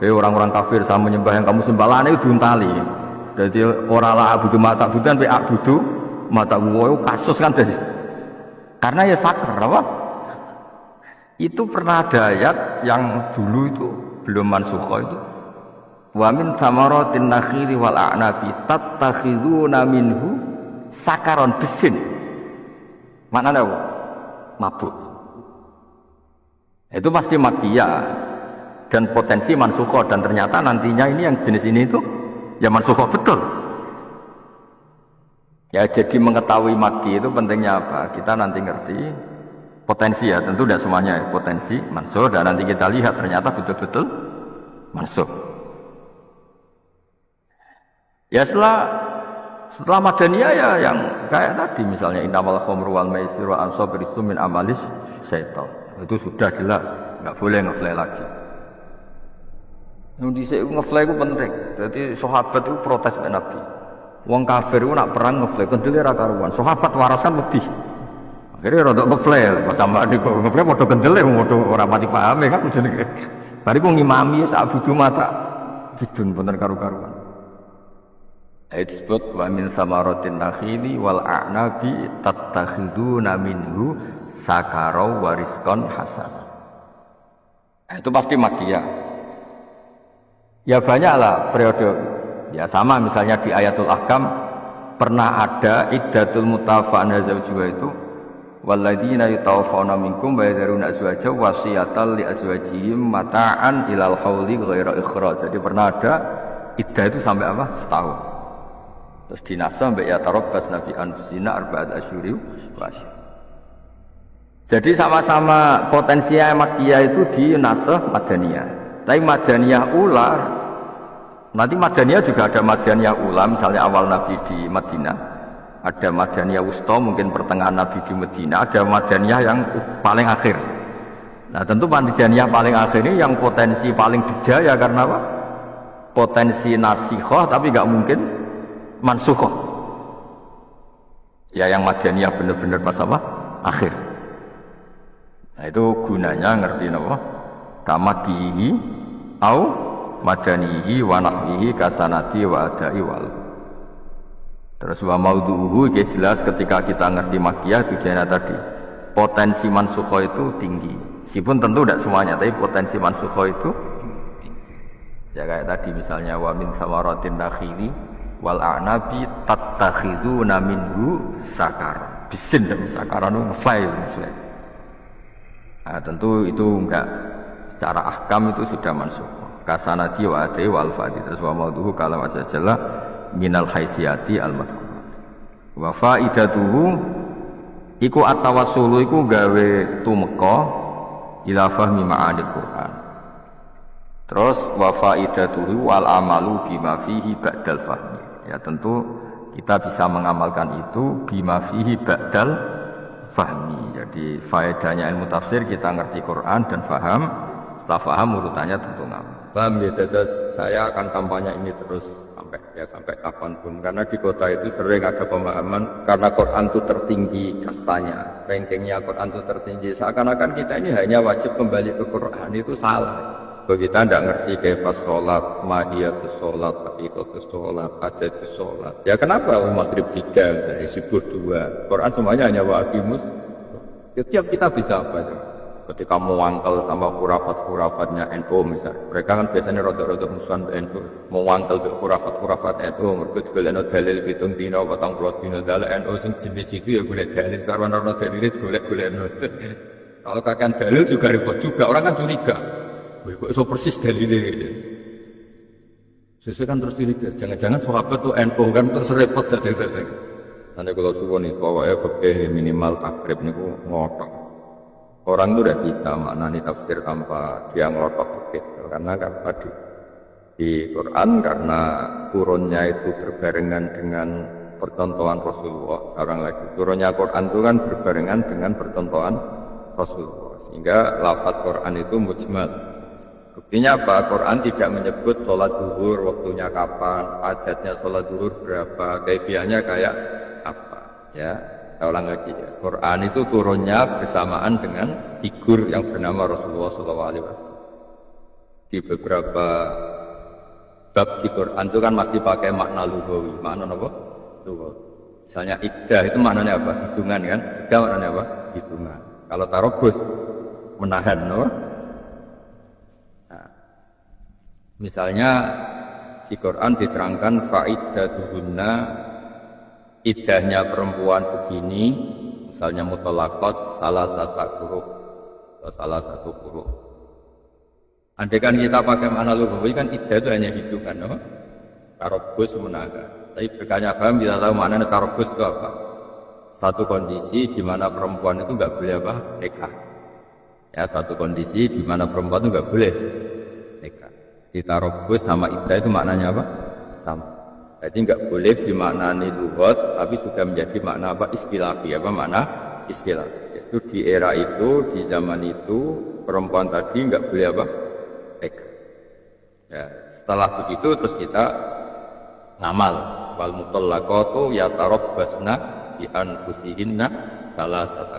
Kayak orang-orang kafir sama menyembah yang kamu sembah lane itu diuntali. Jadi orang lah abudu mata budan, be abudu mata buwo kasus kan jadi. Karena ya sakar apa? Itu pernah ada ayat yang dulu itu belum mansukha itu. Wa min samaratin nakhiri wal a'nabi tattakhiduna minhu sakaron besin. Maknanya apa? Mabuk. Itu pasti makkiyah dan potensi mansukha dan ternyata nantinya ini yang jenis ini itu ya mansukhoh betul. Ya jadi mengetahui makki itu pentingnya apa? Kita nanti ngerti potensi ya, tentu tidak semuanya ya, potensi mansukh dan nanti kita lihat ternyata betul-betul mansukh. Ya setelah madaniyah ya yang kayak tadi misalnya innamal khamru wal maisiru wa ansabir min amalis syaitan. Itu sudah jelas, nggak boleh ngeflay lagi. Yang dhisik ngeflay itu penting. Jadi sahabat itu protes dengan Nabi. Wong kafir itu nak perang ngeflay, kendele ra karuan. Sahabat waras kan wedi. Akhirnya rodok ngeflay, sama di ngeflay padha kendele padha ora pati paham kan jenenge. Bari ku ngimami sak budu mata bidun bener karu-karuan. Ayat disebut wa min samaratin nakhili wal a'nabi tattakhiduna minhu sakara wa rizqan hasan. Itu pasti makkiyah. Ya banyaklah periode. Ya sama misalnya di ayatul ahkam pernah ada iddatul mutafa'ana zawjuha itu walladzina yutawaffawna minkum wa yadharuna azwaja wasiyatan li azwajihim mata'an ilal hauli ghaira ikhraj. Jadi pernah ada iddah itu sampai apa? Setahun. Terus dinasah sampai ya tarabbas nabi anfusina arba'at asyuri wasy. Jadi sama-sama potensinya makkiyah itu di nasah madaniyah. Tapi madaniyah ula nanti madaniyah juga ada madaniyah ula misalnya awal Nabi di Madinah. Ada madaniyah wusta mungkin pertengahan Nabi di Madinah, ada madaniyah yang paling akhir. Nah, tentu madaniyah paling akhir ini yang potensi paling dijaya karena apa? Potensi nasikhah tapi enggak mungkin mansukhoh. Ya yang madaniyah bener-bener pas apa? Akhir. Nah itu gunanya ngerti napa? Kamadihi au madanihi wa nahwihi kasanati wa adai wal. Terus wa maudhu'uhu jelas ketika kita ngerti makiyah tujuannya tadi. Potensi mansukha itu tinggi. Meskipun tentu tidak semuanya, tapi potensi mansukha itu tinggi. Ya kayak tadi misalnya wa min samaratin nakhili wal a'nabi tattakhiduna minhu sakar. Bisin dan sakaran itu fly. Nah, tentu itu enggak secara ahkam itu sudah mansukha. Kasanati wa adai wal fadi. Terus wa maudhu'uhu kalam asjalla minal khaisiyati al-madhkurah. Wa faidatuhu iku at-tawassulu iku gawe tumeka ila fahmi ma'ani Quran. Terus wa faidatuhu wal amalu bima fihi ba'dal fahmi. Ya tentu kita bisa mengamalkan itu bima fihi ba'dal fahmi. Jadi faedahnya ilmu tafsir kita ngerti Quran dan faham. Setelah faham urutannya tentu ngamal. Paham ya, terus saya akan kampanye ini terus sampai kapanpun, karena di kota itu sering ada pemahaman karena Quran itu tertinggi kastanya, rankingnya Quran itu tertinggi, seakan-akan kita ini hanya wajib kembali ke Quran. Itu salah. Kita tidak ngerti kefas sholat, mahiyatus sholat, hakikatus sholat, ajatus sholat. Ya kenapa maghrib 3, dari subuh 2, Quran semuanya hanya wa'aqimus. Setiap kita bisa apa ya? Ketika mewangkel sama khurafat-khurafatnya NU misalnya, mereka kan biasanya rodok-rodok musuhan NU, mewangkel ke khurafat-khurafat NU, mereka juga ada dalil hitung dino, batang puluh dino dalil NU sing jenis itu ya boleh dalil, karena orang dalil itu boleh. Kalau kakek dalil juga repot juga, orang kan curiga, kok so persis dalilnya gitu. Sesuai kan terus curiga, jangan-jangan sahabat tuh NU kan terus repot jadi. Nanti kalau suwon nih, pokoknya fakih minimal takrib nih ngotok. Orang itu udah bisa maknani tafsir tanpa dia ngelotok fikih, karena kan tadi di Quran karena turunnya itu berbarengan dengan percontohan Rasulullah. Sekarang lagi turunnya Quran itu kan berbarengan dengan percontohan Rasulullah, sehingga lafaz Quran itu mujmal. Buktinya apa? Quran tidak menyebut sholat zuhur waktunya kapan, adatnya sholat zuhur berapa, kaifiahnya kayak apa, ya. Saya ulang lagi ya. Quran itu turunnya bersamaan dengan figur yang bernama Rasulullah SAW. Di beberapa bab di Quran itu kan masih pakai makna lughawi. Makna apa? Lughawi. Misalnya iddah itu maknanya apa? Hitungan kan? Iddah maknanya apa? Hitungan. Kalau tarobus menahan, no? Nah, misalnya di Quran diterangkan fa'iddatuhunna, idahnya perempuan begini, misalnya mutolakot salah satu huruf atau salah satu huruf. Andai kan kita pakai makna lughawi kan idah itu hanya hitungan, no? Tarobus menahan. Tapi berkanya paham kita tahu makna tarobus itu apa? Satu kondisi di mana perempuan itu nggak boleh apa? Nikah. Ya, satu kondisi di mana perempuan itu nggak boleh nikah. Di tarobus sama idah itu maknanya apa? Sama. Jadi nggak boleh dimaknani lughat, tapi sudah menjadi makna apa? Istilahi. Apa makna istilah? Itu di era itu, di zaman itu perempuan tadi nggak boleh apa? Nikah. Ya, setelah begitu terus kita ngamal. Wal mutallaqatu yatarabbasna bi anfusihinna salasata.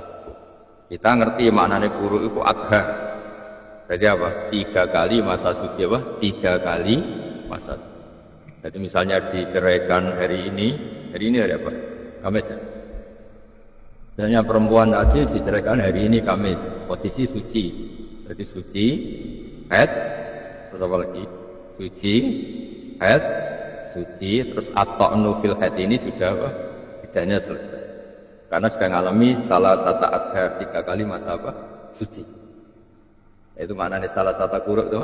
Kita ngerti maknanya kuru itu aghar. Berarti apa? 3 kali masa suci apa? 3 kali masa suci. Jadi misalnya diceraikan hari ini hari apa? Kamis ya? Misalnya perempuan tadi diceraikan hari ini Kamis, posisi suci. Jadi suci, haid, terus apa lagi? Suci, haid, suci, terus at-ta'nu fil haid ini sudah apa? Iddahnya selesai. Karena sudah mengalami salah satu adhar 3 kali masa apa? Suci. Itu maknanya salah satu kuruk itu.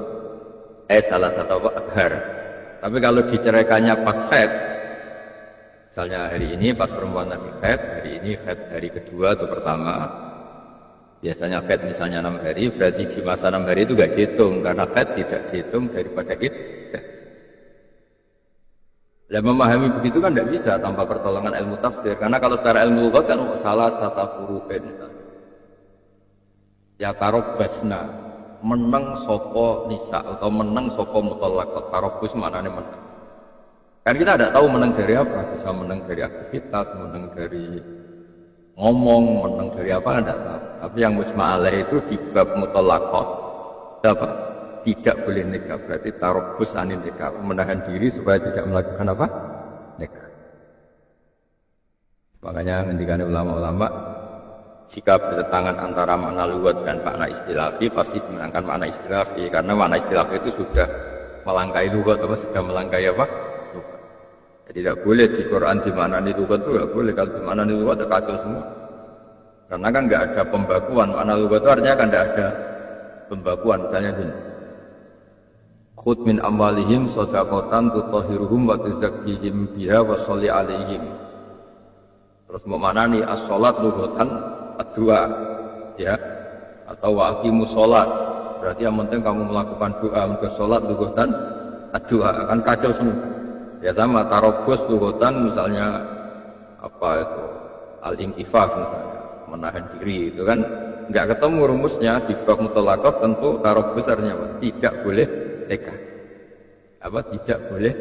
Salah satu apa? Adhar. Tapi kalau diceraikannya pas haid, misalnya hari ini pas perempuan tadi haid, hari ini haid hari kedua atau pertama, biasanya haid misalnya 6 hari, berarti di masa 6 hari itu gak dihitung, karena haid tidak dihitung daripada iddah. Dan memahami begitu kan tidak bisa tanpa pertolongan ilmu tafsir, karena kalau secara ilmu lughat kan salah satu hurufin. Ya tarobbasna, menang sopo nisa atau menang sopo mutallaqat. Tarobus maknanya menang. Kan kita tidak tahu menang dari apa, bisa menang dari aktivitas, menang dari ngomong menang dari apa enggak tahu. Tapi yang mujma' alaih itu di bab muthalaqah apa? Tidak boleh nikah, berarti tarobus anin nikah, menahan diri supaya tidak melakukan apa? Nikah. Makanya ngendikan ulama-ulama, jika bertentangan antara makna lugat dan makna istilahi, pasti dimenangkan makna istilahi, karena makna istilahi itu sudah melangkai lugat, apa sudah melangkai apa? Lugat. Jadi tidak boleh di Quran dimaknani lugat itu tidak boleh, kalau dimaknani lugat itu kacau semua. Karena kan nggak ada pembakuan, makna lugat itu artinya kan nggak ada pembakuan, misalnya gini. Khud min amwalihim shadaqatan tutahhiruhum wa tuzakkihim biha wa sholli alaihim. Terus mau mana nih as-sholat lughatan ad-du'a ya, atau wa aqimus sholat, berarti yang penting kamu melakukan doa. Untuk sholat lughatan ad-du'a akan kacau semua ya. Sama tarobos lughatan misalnya apa itu al-inqifaf misalnya, menahan diri, itu kan nggak ketemu rumusnya. Di bab muthalaqah tentu tarobos artinya apa? Tidak boleh nikah, apa tidak boleh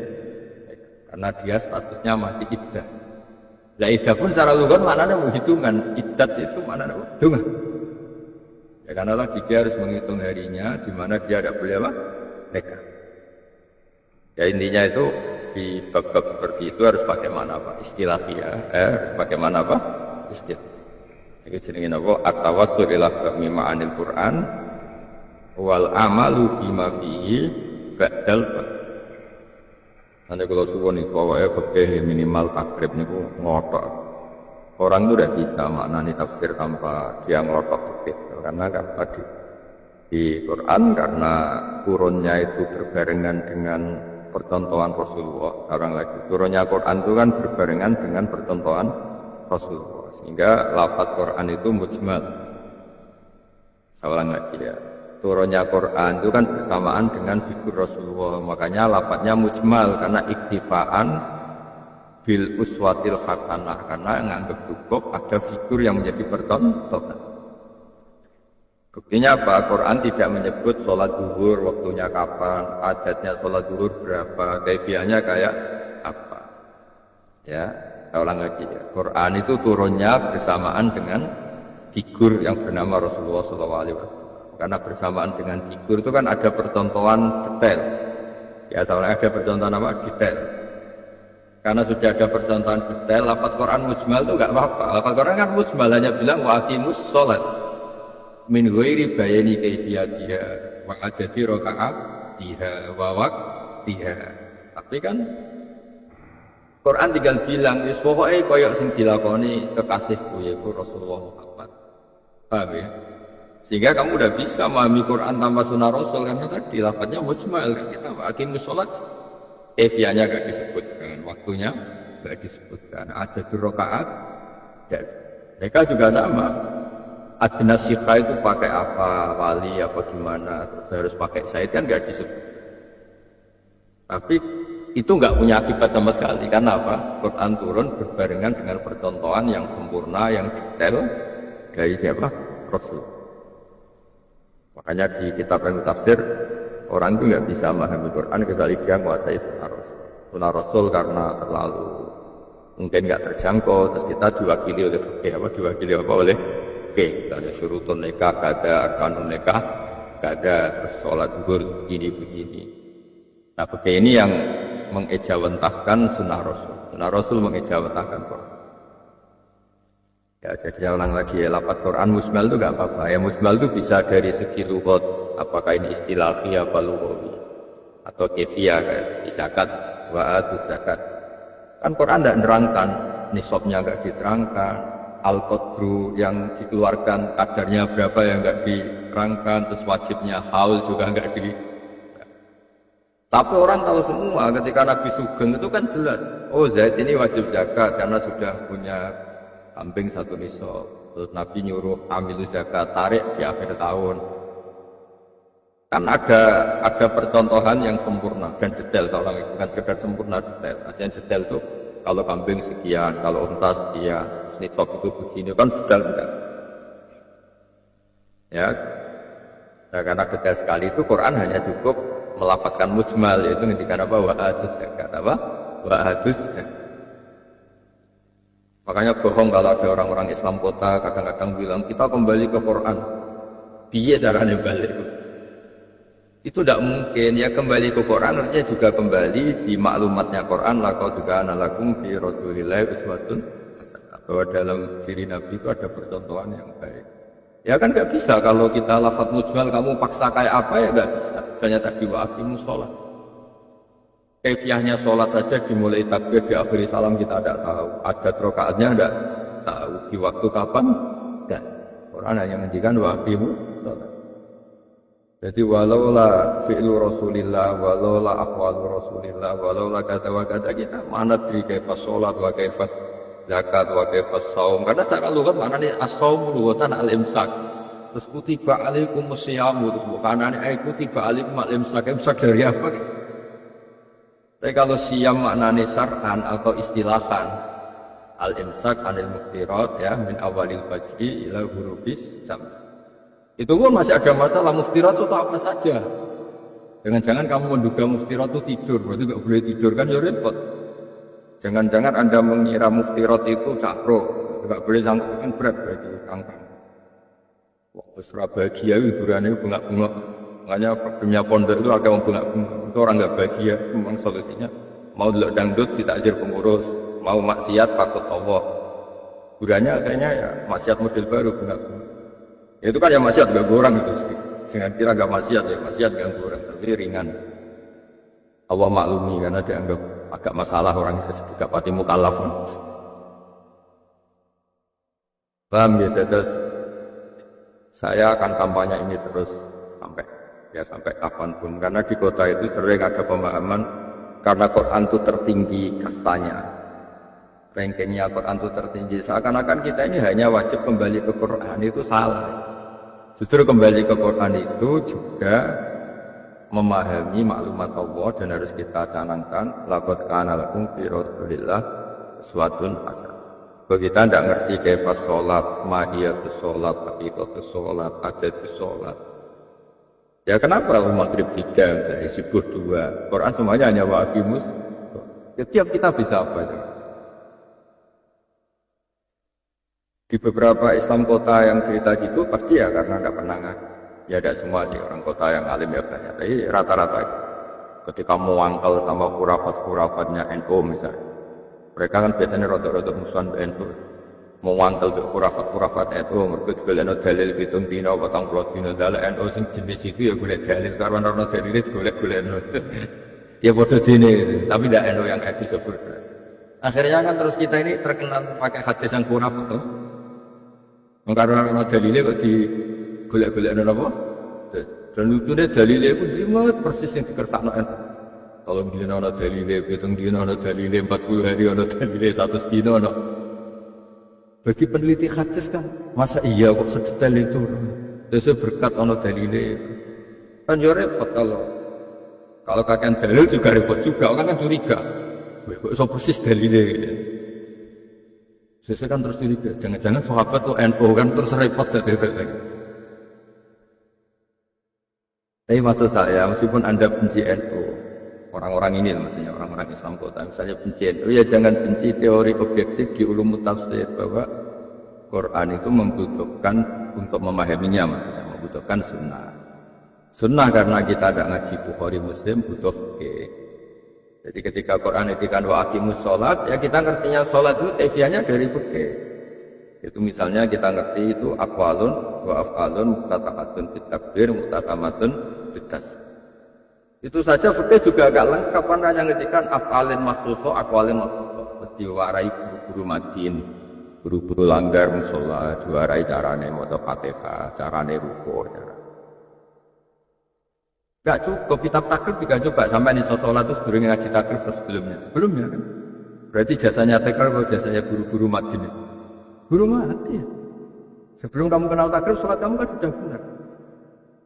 nikah, karena dia statusnya masih iddah. Lah iddah pun secara lughat maknanya menghitungan, iddat itu maknanya hitungan. Ya karena tadi dia harus menghitung harinya di mana dia tidak boleh apa? Nikah. Ya intinya itu di bab-bab seperti itu harus pakai mana apa? Istilahiyah, harus pakai mana apa? Istilah. Iki jenenge apa? At-tawassul ila fahmi ma'anil Qur'an wal amalu bima fihi ba'dal fa. Nanti kalau suwon itu awalnya fikih minimal takrib niku ngotok. Orang itu udah bisa maknani tafsir tanpa dia ngotok fikih, karena kan tadi di Quran karena turunnya itu berbarengan dengan percontohan Rasulullah. Sekarang lagi turunnya Quran itu kan berbarengan dengan percontohan Rasulullah, sehingga lafaz Quran itu mujmal. Saya ulang lagi ya. Turunnya Quran itu kan bersamaan dengan figur Rasulullah, makanya lafadznya mujmal karena iktifaan bil uswatil hasanah, karena nganggap cukup ada figur yang menjadi percontohan. Buktinya apa? Quran tidak menyebut sholat zuhur waktunya kapan, adatnya sholat zuhur berapa, kaifiahnya kayak apa. Ya, saya ulang lagi ya. Quran itu turunnya bersamaan dengan figur yang bernama Rasulullah SAW. Karena bersamaan dengan figur itu kan ada percontohan detail. Ya, soalnya ada percontohan apa? Detail. Karena sudah ada percontohan detail, lafaz Quran mujmal itu enggak apa-apa. Lafaz Quran kan mujmal, hanya bilang wa aqimus sholat min ghairi bayani kaifiyatiha wa adadi rakaatiha wa waqtiha. Tapi kan Quran tinggal bilang wis pokoke koyo sing dilakoni kekasihku yaiku Rasulullah Muhammad. Paham ya? Sehingga kamu udah bisa memahami Quran tanpa sunnah Rasul, karena tadi lafadznya mujmal kan, kita aqimus sholat, kaifiahnya gak disebutkan, waktunya gak disebutkan, ada rakaat. Mereka juga sama. Adna syikha itu pakai apa, wali apa gimana, terus harus pakai syahid kan gak disebut. Tapi itu gak punya akibat sama sekali. Karena apa? Quran turun berbarengan dengan percontohan yang sempurna, yang detail dari siapa? Rasul. Makanya di kitab ilmu tafsir orang itu nggak bisa memahami Quran kecuali dia menguasai sunnah Rasul. Sunnah Rasul karena terlalu mungkin nggak terjangkau, terus kita diwakili oleh fikih, diwakili apa oleh fikih. Ada syurutun nikah, ada arkanun nikah, ada terus sholat zuhur begini. Nah fikih ini yang mengejawantahkan sunnah Rasul. Sunnah Rasul mengejawantahkan Quran. Ya, jadi saya ulang lagi ya, lafaz Quran mujmal itu gak apa-apa. Ya mujmal itu bisa dari segi lughat, apakah ini istilahi apa lughawi, atau kaifiah kayak zakat, wa'atu zakat. Kan Quran tidak nerangkan, nisabnya enggak diterangkan, al-qadru yang dikeluarkan kadarnya berapa yang enggak diterangkan, terus wajibnya haul juga enggak di. Tapi orang tahu semua ketika Nabi Sugeng itu kan jelas, oh Zaid ini wajib zakat karena sudah punya kambing satu nisab. Terus Nabi nyuruh amil zakat, tarik di akhir tahun. Kan ada percontohan yang sempurna dan detail. Kalau bukan sekedar sempurna, detail. Artinya detail itu kalau kambing sekian, kalau unta sekian, terus nisab itu begini, kan detail sekali. Ya, nah, karena detail sekali itu Quran hanya cukup melafadzkan mujmal, yaitu ngendikan apa? Wa'adus zakat, apa? Wa'adus zakat. Makanya bohong kalau ada orang-orang Islam kota kadang-kadang bilang kita kembali ke Quran. Piye caranya balik? Itu tidak mungkin. Ya kembali ke Quran artinya juga kembali di maklumatnya Quran. Laqad kana lakum fi Rasulillahi uswatun hasanah. Bahwa dalam diri Nabi itu ada percontohan yang baik. Ya kan nggak bisa kalau kita lafaz mujmal kamu paksa kayak apa ya nggak bisa. Misalnya tadi wa aqimus sholat. Kaifiahnya sholat saja dimulai takbir, diakhiri salam kita tidak tahu. Adat rokaatnya tidak tahu. Di waktu kapan? Tidak. Quran hanya menghentikan wa aqimus sholat. Jadi walaula fi'lu Rasulillah, walaula aqwalu Rasulillah, walaula kata wa kata kita mana tri kaifas sholat wa kaifas zakat wa kaifas saum. Karena secara lughat maknanya as-saumu lughatan al-imsak. Terus kutiba alaikumus siyamu, terus bukanane kutiba alaikum al-imsak. Imsak dari apa? Tapi kalau siyam maknanya syar'an atau istilahan, al-imsak anil muftirat ya min awalil fajri ila ghurubis syams. Itu pun masih ada masalah muftirat itu apa saja. Jangan-jangan kamu menduga muftirat itu tidur, berarti nggak boleh tidur kan ya repot. Jangan-jangan Anda mengira muftirat itu cakro, nggak boleh sangkutan berat berarti tangkang. Wah, Surabaya hiburannya bunga-bunga. Makanya problemnya pondok itu agak bunga-bunga. Itu orang nggak bahagia, memang solusinya. Mau dulu dangdut ditakzir pengurus, mau maksiat takut Allah. Hiburannya akhirnya ya maksiat model baru bunga-bunga. Ya, itu kan ya maksiat gak gorang itu. Sehingga kira gak maksiat ya maksiat gak gorang, tapi ringan. Allah maklumi karena dianggap agak masalah orangnya juga pati mukallaf. Paham ya, terus saya akan kampanye ini terus sampai kapanpun, karena di kota itu sering ada pemahaman karena Quran itu tertinggi kastanya, rankingnya Quran itu tertinggi, seakan-akan kita ini hanya wajib kembali ke Quran. Itu salah. Justru kembali ke Quran itu juga memahami maklumat Allah dan harus kita canangkan laqad kana lakum fi Rasulillah uswatun hasanah. Kalau kita tidak ngerti kaifas sholat, mahiyatus sholat, haqiqatus sholat, adatus sholat. Ya kenapa maghrib 3, misalnya subuh 2, Quran semuanya hanya wa aqimus. Setiap kita bisa apa itu? Di beberapa Islam kota yang cerita gitu pasti ya karena tidak pernah ngaji. Ya ada semua sih orang kota yang alim ya banyak. Tapi rata-rata ketika mewangkal sama khurafat-khurafatnya NU misalnya, mereka kan biasanya rada-rada musuhan NU. Mewangkal ke khurafat-khurafat NU, mereka juga ada dalil pitung dina, batang puluh dina dalil NU sing jenis itu ya golek dalil karena orang dalil itu golek-golek NU. Ya bodoh dini, tapi tidak NU yang kayak disebut. Akhirnya kan terus kita ini terkenal pakai hadis yang khurafat tuh. Karena orang dalilnya kok di golek-golek apa? Dan lucunya dalilnya itu jimat persis yang dikersakno NU. Kalau dia ada dalilnya, pitung dina ada dalilnya, 40 hari ada dalilnya, 100 dina ada. Bagi peneliti hadis kan, masa iya kok sedetail itu? Terus berkat ada dalilnya. Kan ya repot kalau kakek dalil juga repot juga, orang kan curiga. Kok so persis dalilnya gitu. Sesuai kan terus curiga, jangan-jangan sahabat tuh NU kan terus repot jadi. Tapi maksud saya, meskipun Anda benci NU, orang-orang ini maksudnya orang-orang Islam kota, misalnya benci NU, ya jangan benci teori objektif di ulum tafsir bahwa Quran itu membutuhkan untuk memahaminya, maksudnya membutuhkan sunnah. Sunnah karena kita tidak ngaji Bukhari Muslim butuh fikih. Jadi ketika Quran dikatakan wa aqimus sholat, ya kita ngertinya sholat itu kaifiahnya dari fikih. Itu misalnya kita ngerti itu aqwalun wa af'alun muqtatahatun fit takbir muqtatamatun fit tasbih. Itu saja fikih juga agak lengkap, kan hanya ngertikan af'alin makhsuso, aqwalin makhsuso. Diwarai guru-guru madin, guru-guru langgar musola, diwarai carane maca Fatihah, carane rukuk, Gak cukup, kitab takrib juga coba sampai nih sholat itu sebelumnya ngaji takrib atau sebelumnya kan. Berarti jasanya takrib atau jasanya guru-guru madin. Guru mati ya. Sebelum kamu kenal takrib, sholat kamu kan sudah benar.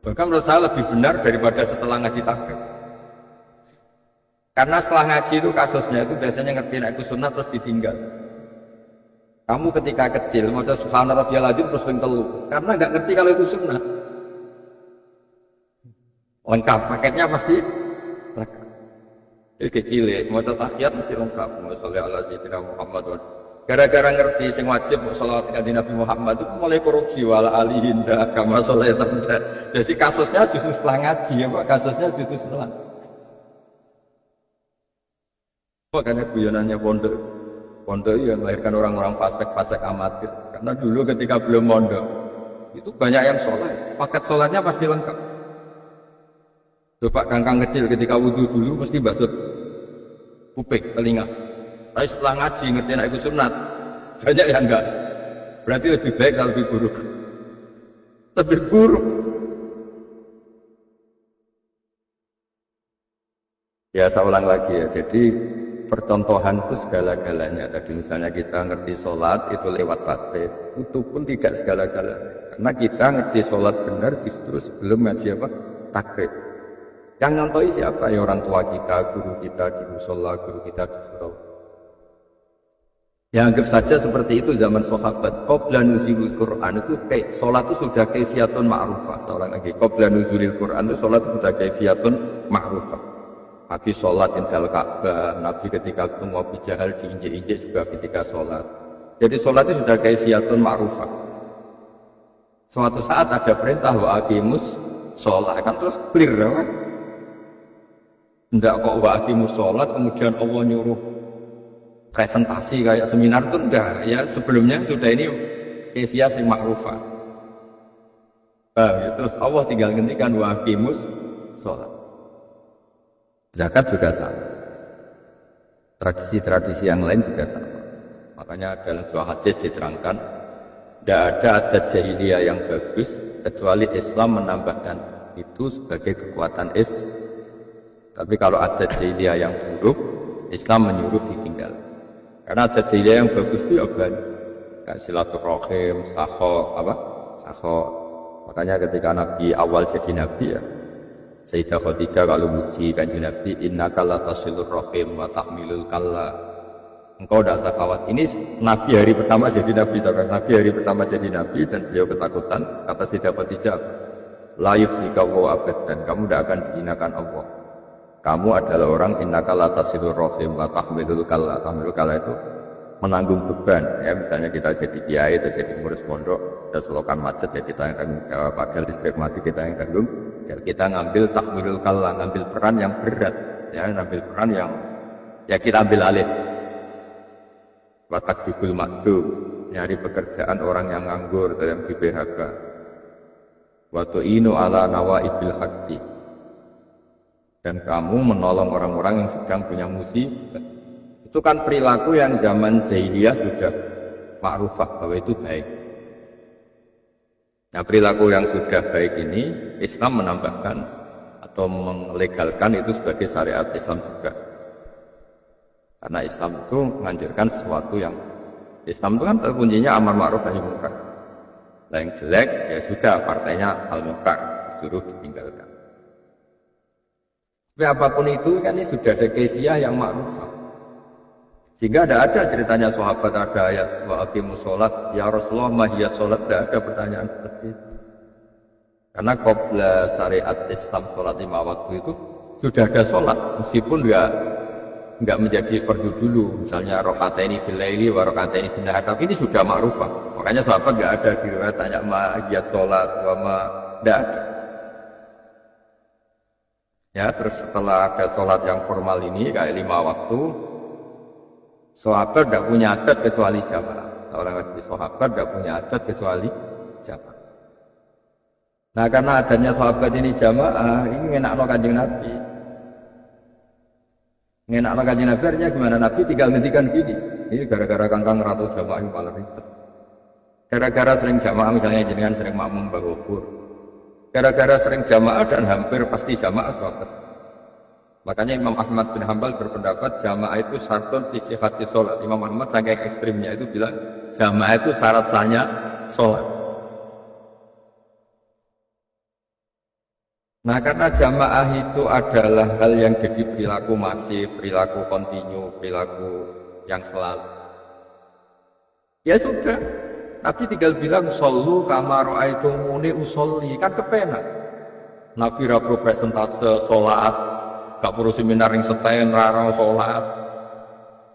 Bahkan menurut saya lebih benar daripada setelah ngaji takrib. Karena setelah ngaji itu kasusnya itu biasanya ngerti aku sunnah terus ditinggal. Kamu ketika kecil mau subhana rabbiyal adzim terus ping telu, karena nggak ngerti kalau itu sunnah. Lengkap paketnya pasti lengkap. Jadi kecil ya, mau tahiyat mesti lengkap. Mau sholli ala sayyidina Muhammad Gara-gara ngerti sing wajib sholawat kanjeng Nabi Muhammad itu mulai korupsi wala alihinda agama soleh tanda. Jadi kasusnya justru setelah ngaji ya Pak, kasusnya justru setelah. Makanya guyonannya pondok. Pondok yang melahirkan orang-orang fasik amatir. Karena dulu ketika belum pondok itu banyak yang sholat, paket sholatnya pasti lengkap. Coba kangkang kecil ketika wudhu dulu mesti basut kuping, telinga. Tapi setelah ngaji ngerti anak itu sunat, banyak yang enggak. Berarti lebih baik atau lebih buruk? Lebih buruk. Ya saya ulang lagi ya, jadi percontohan itu segala-galanya. Tadi misalnya kita ngerti sholat itu lewat taklid, itu pun tidak segala-galanya. Karena kita ngerti sholat benar justru sebelum ngaji apa? Taklid. Yang nyontoi siapa? Ya orang tua kita, guru kita di musola, guru kita di surau. Ya anggap saja seperti itu zaman sahabat. Qabla nuzulil Quran itu kayak sholat itu sudah kaifiyatun ma'rufah. Seorang lagi qabla nuzulil Quran itu sholat itu sudah kaifiyatun ma'rufah. Pagi sholat indal Ka'bah, Nabi ketika ketemu Abu Jahal diinjek-injek juga ketika sholat. Jadi sholat itu sudah kaifiyatun ma'rufah. Suatu saat ada perintah wa aqimus sholat, kan terus clear apa? Tidak kok wa aqimus sholat kemudian Allah nyuruh presentasi kayak seminar itu enggak ya, sebelumnya sudah ini kaifiyah sing ma'rufah. Ya, terus Allah tinggal gantikan wa aqimus sholat. Zakat juga sama. Tradisi-tradisi yang lain juga sama. Makanya dalam sebuah hadis diterangkan tidak ada adat jahiliyah yang bagus kecuali Islam menambahkan itu sebagai kekuatan Tapi kalau adat jahiliyah yang buruk, Islam menyuruh ditinggal. Karena adat jahiliyah yang bagus itu ya banyak. Kayak silaturahim, sakho. Makanya ketika Nabi awal jadi Nabi ya, Sayyidah Khadijah kalau muji kanjeng Nabi, innaka latasilur rahim wa tahmilul kalla. Engkau tidak usah khawatir. Ini Nabi hari pertama jadi Nabi, saudara. Nabi hari pertama jadi Nabi dan beliau ketakutan. Kata Sayyidah Khadijah, la yufsika wa abadan. Kamu tidak akan dihinakan Allah. Kamu adalah orang innaka latasilur rahim wa tahmilul kalla. Tahmilul kalla itu menanggung beban. Ya misalnya kita jadi kiai atau jadi ngurus pondok, ada selokan macet ya kita yang tanggung jawab, pagar listrik mati kita yang tanggung. Jadi kita ngambil tahmilul kalla, ngambil peran yang berat, ya ngambil peran yang ya kita ambil alih. Wa taksibul makdum, nyari pekerjaan orang yang nganggur atau yang di PHK. Wa tu'inu ala nawaibil haqqi. Dan kamu menolong orang-orang yang sedang punya musibah. Itu kan perilaku yang zaman jahiliyah sudah ma'rufah bahwa itu baik. Nah perilaku yang sudah baik ini Islam menambahkan atau melegalkan itu sebagai syariat Islam juga. Karena Islam itu menganjurkan sesuatu yang Islam itu kan terkuncinya amar ma'ruf nahi munkar. Nah yang jelek ya sudah partainya al munkar, disuruh ditinggalkan. Tapi apapun itu kan ini sudah ada kaifiyah yang ma'rufah. Sehingga tidak ada ceritanya sahabat ada ayat wa aqimus sholat ya Rasulullah mahiyat sholat, tidak ada pertanyaan seperti itu. Karena qabla syariat Islam sholat 5 waktu itu sudah ada sholat meskipun enggak menjadi fardu dulu, misalnya rakaataini bil laili wa rakaataini bin nahar, tapi ini sudah ma'rufah. Makanya sahabat enggak ada di riwayat tanya mahiyat sholat wa ma, tidak ada. Ya terus setelah ada sholat yang formal ini kayak 5 waktu, sahabat tidak punya adat kecuali jamaah. Seorang lagi sahabat tidak punya adat kecuali jamaah. Nah karena adanya sahabat ini jamaah, ini ngenakno kanjeng Nabi. Ngenakno kanjeng Nabi artinya gimana? Nabi tinggal ngendikan gini. Ini gara-gara kangkang ratu jamaah yang paling ribet. Gara-gara sering jamaah misalnya jenengan sering makmum baghofur. Gara-gara sering jamaah dan hampir pasti jamaah sahabat. Makanya Imam Ahmad bin Hanbal berpendapat jamaah itu syartun fi sihhati sholat. Imam Ahmad saking ekstrimnya itu bilang jamaah itu syarat sahnya sholat. Nah karena jamaah itu adalah hal yang jadi perilaku masif, perilaku kontinu, perilaku yang selalu. Ya sudah, Nabi tinggal bilang shollu kama ra'aitumuni usolli, kan kepenak. Nabi ra perlu presentase sholat, gak perlu seminar yang setain rara sholat.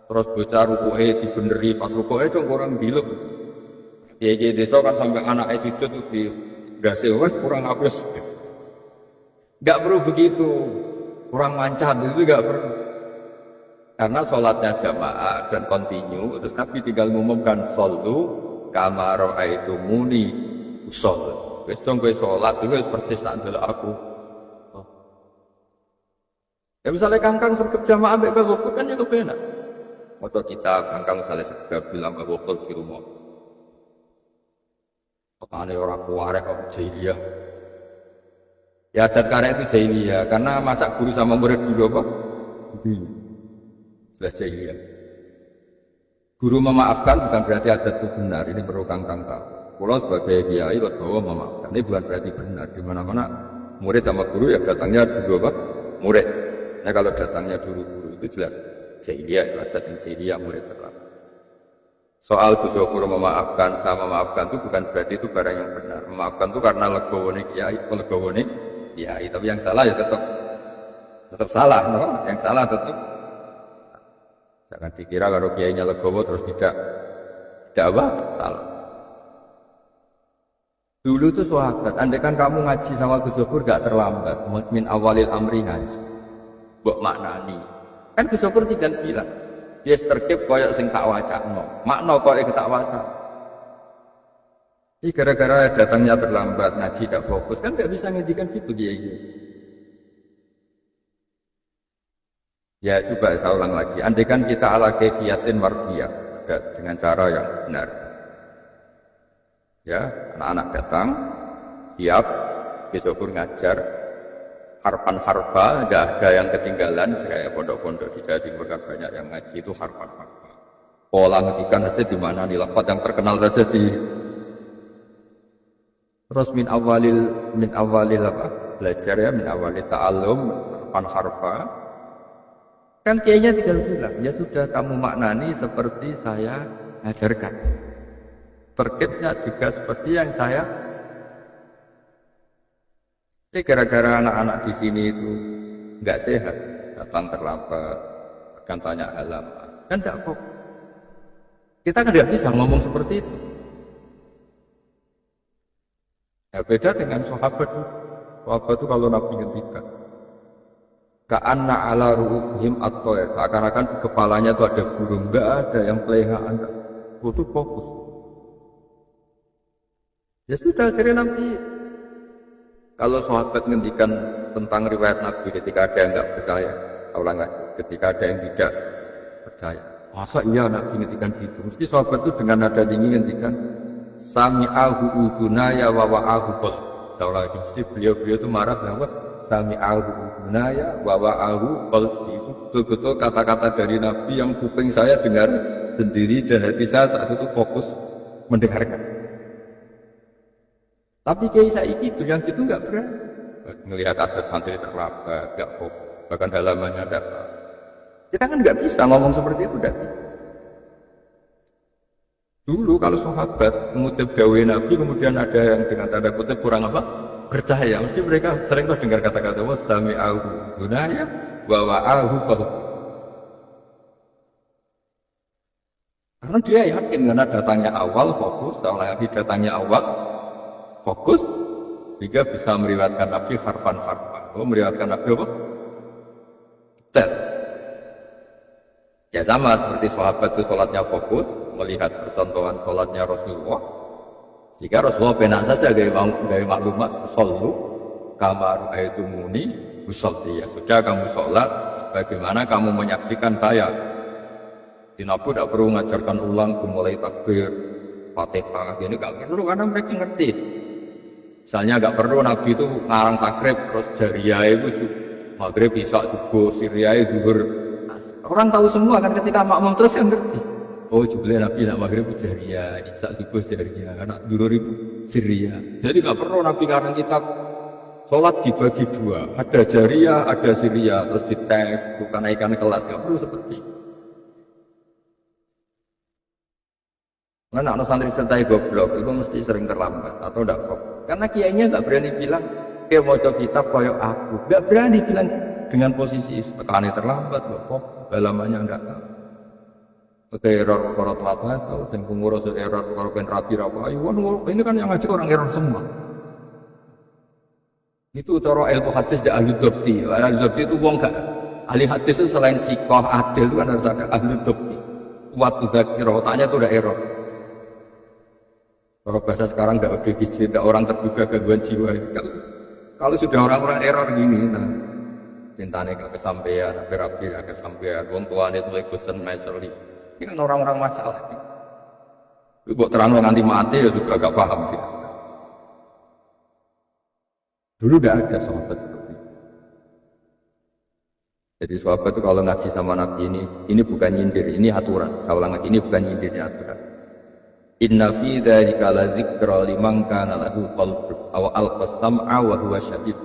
Terus bocah rukuke dibeneri, pas rukuke itu kurang biluk. Kiai desa kan sampai anak sujud tuh di dasewan kurang hapus. Gak perlu begitu, kurang mancat itu gak perlu. Karena sholatnya jamaah dan kontinu, terus Nabi tinggal mengumumkan shollu kama ra'aitumuni ushol. Wis dong kowe sholat itu persis tak ndelok aku. Ya misalnya kangkang sergap jamaah ambek bagofur kan ya kepenak. Atau kita kangkang misalnya sergap bilang bagofur di rumah. Pokoknya orang kuarek kok jahiliyah. Ya adat karek itu jahiliyah karena masa guru sama murid dulu apa? Jelas jahiliyah. Guru memaafkan bukan berarti adat itu benar. Ini perlu kangkang tahu. Kalau sebagai kiai legowo memaafkan ini bukan berarti benar. Di mana-mana murid sama guru ya datangnya dulu apa? Murid. Nah kalau datangnya dulu guru itu jelas jahiliyah, adat yang jahiliyah murid terlalu. Soal Gus Yofur memaafkan sama memaafkan itu bukan berarti itu barang yang benar. Memaafkan itu karena legowo kiai, legowo kiai. Tapi yang salah ya tetap salah, no? Yang salah tetap. Jangan dikira kalau kiainya legowo terus tidak apa? Salah. Dulu itu sahabat, andai kan kamu ngaji sama Gus Yofur gak terlambat, min awalil amri ngaji. Mbok maknani. Kan Gus Yofur tinggal bilang, yes terkip koyok sing tak wacakno. Makna koyok tak wacak. Ini gara-gara datangnya terlambat, ngaji gak fokus, kan gak bisa ngajikan gitu dia ini. Ya coba saya ulang lagi, andai kan kita ala kaifiyatin mardiyah dengan cara yang benar. Ya, anak-anak datang, siap, besok pun ngajar, harpan-harpa, tidak ada yang ketinggalan, kayak pondok-pondok di Jawa Timur kan banyak yang ngaji itu harpan-harpa. Pola ngetikan saja di mana di lafaz yang terkenal saja di. Terus min awalil apa? Belajar ya, min awalil ta'allum, harpan-harpa. Kan kayaknya tinggal bilang, ya sudah kamu maknani seperti saya ajarkan. Terkitnya juga seperti yang saya. Ini gara-gara anak-anak di sini itu nggak sehat, datang terlambat, akan tanya alamat, kan tidak kok. Kita kan tidak bisa ngomong seperti itu. Ya beda dengan sahabat itu. Sahabat itu kalau Nabi ngendikan, ka'anna ala ru'ufihim atau ya seakan-akan di kepalanya itu ada burung, nggak ada yang pelehaan, itu fokus. Ya sudah, akhirnya nanti kalau sahabat ngendikan tentang riwayat Nabi ketika ada yang nggak percaya, ulang lagi, ketika ada yang tidak percaya, masa iya Nabi ngendikan gitu? Mesti sahabat itu dengan nada tinggi ngendikan sami'ahu udunaya wa wa'ahu qol. Saya ulang lagi, mesti beliau itu marah bahwa sami'ahu udunaya wa wa'ahu qol. Itu betul-betul kata-kata dari Nabi yang kuping saya dengar sendiri dan hati saya saat itu fokus mendengarkan. Tapi kiai saiki itu yang gitu nggak berani. Ngelihat adat santri terlambat, nggak kok, bahkan halamannya datang. Kita kan nggak bisa ngomong seperti itu, nggak bisa. Dulu kalau sahabat mengutip dawai Nabi, kemudian ada yang dengan tanda kutip kurang apa? Percaya. Mesti mereka sering tuh dengar kata-kata wasami'ahu gunaya wa wa'ahu qahub. Karena dia yakin karena datangnya awal fokus, kalau lagi datangnya awal fokus, sehingga bisa meriwayatkan Nabi harfan-harfan. Oh, meriwayatkan Nabi apa? Detail. Ya sama seperti sahabat itu sholatnya fokus, melihat percontohan sholatnya Rasulullah. Sehingga Rasulullah penak saja gaya maklumat, shollu kama ra'aitumuni usolli. Ya sudah kamu sholat sebagaimana kamu menyaksikan saya. Di Nabi tidak perlu mengajarkan ulang mulai takbir, Fatihah, ini gak perlu karena mereka ngerti. Misalnya nggak perlu Nabi itu ngarang takrib terus jariyah itu maghrib isya subuh siriyah zuhur. Orang tahu semua kan ketika makmum terus kan ngerti. Oh jebule Nabi nak maghrib jariyah, isya subuh jariyah, anak zuhur itu siriyah. Jadi nggak perlu Nabi ngarang kitab sholat dibagi dua, ada jariyah, ada siriyah, terus dites, bukan naikkan kelas, nggak perlu seperti itu. Karena anak santri sertai goblok itu mesti sering terlambat atau tidak fokus. Karena kiainya nggak berani bilang, kayak mau coba kitab koyok aku, nggak berani bilang dengan posisi tekannya terlambat, nggak fokus, halamannya nggak tahu. error perkara telat asal, sing pengurus error perkara ben rapi apa. Ini kan yang ngaji orang error semua. Itu cara ilmu hadis di ahli dobti. Ahli dobti itu wong gak ahli hadis itu selain sikoh adil itu kan harus ada ahli dobti. Kuat dzakir, otaknya itu udah error. Kalau bahasa sekarang nggak ODGJ, tidak orang terduga gangguan jiwa. Kalau sudah orang-orang error gini, nah, cintanya gak kesampaian, rapi gak kesampaian, wong tuane itu bosen meseli. Ini kan orang-orang masalah. Buat terang nanti mati ya juga gak paham dia. Dulu udah ada sahabat seperti itu. Jadi sahabat itu kalau ngaji sama Nabi ini bukan nyindir, ini aturan. Saya ulang lagi, ini bukan nyindir, ini aturan. Inna fi dzalika la dzikra liman kana lahu qalbun aw alqasama wa huwa syahid.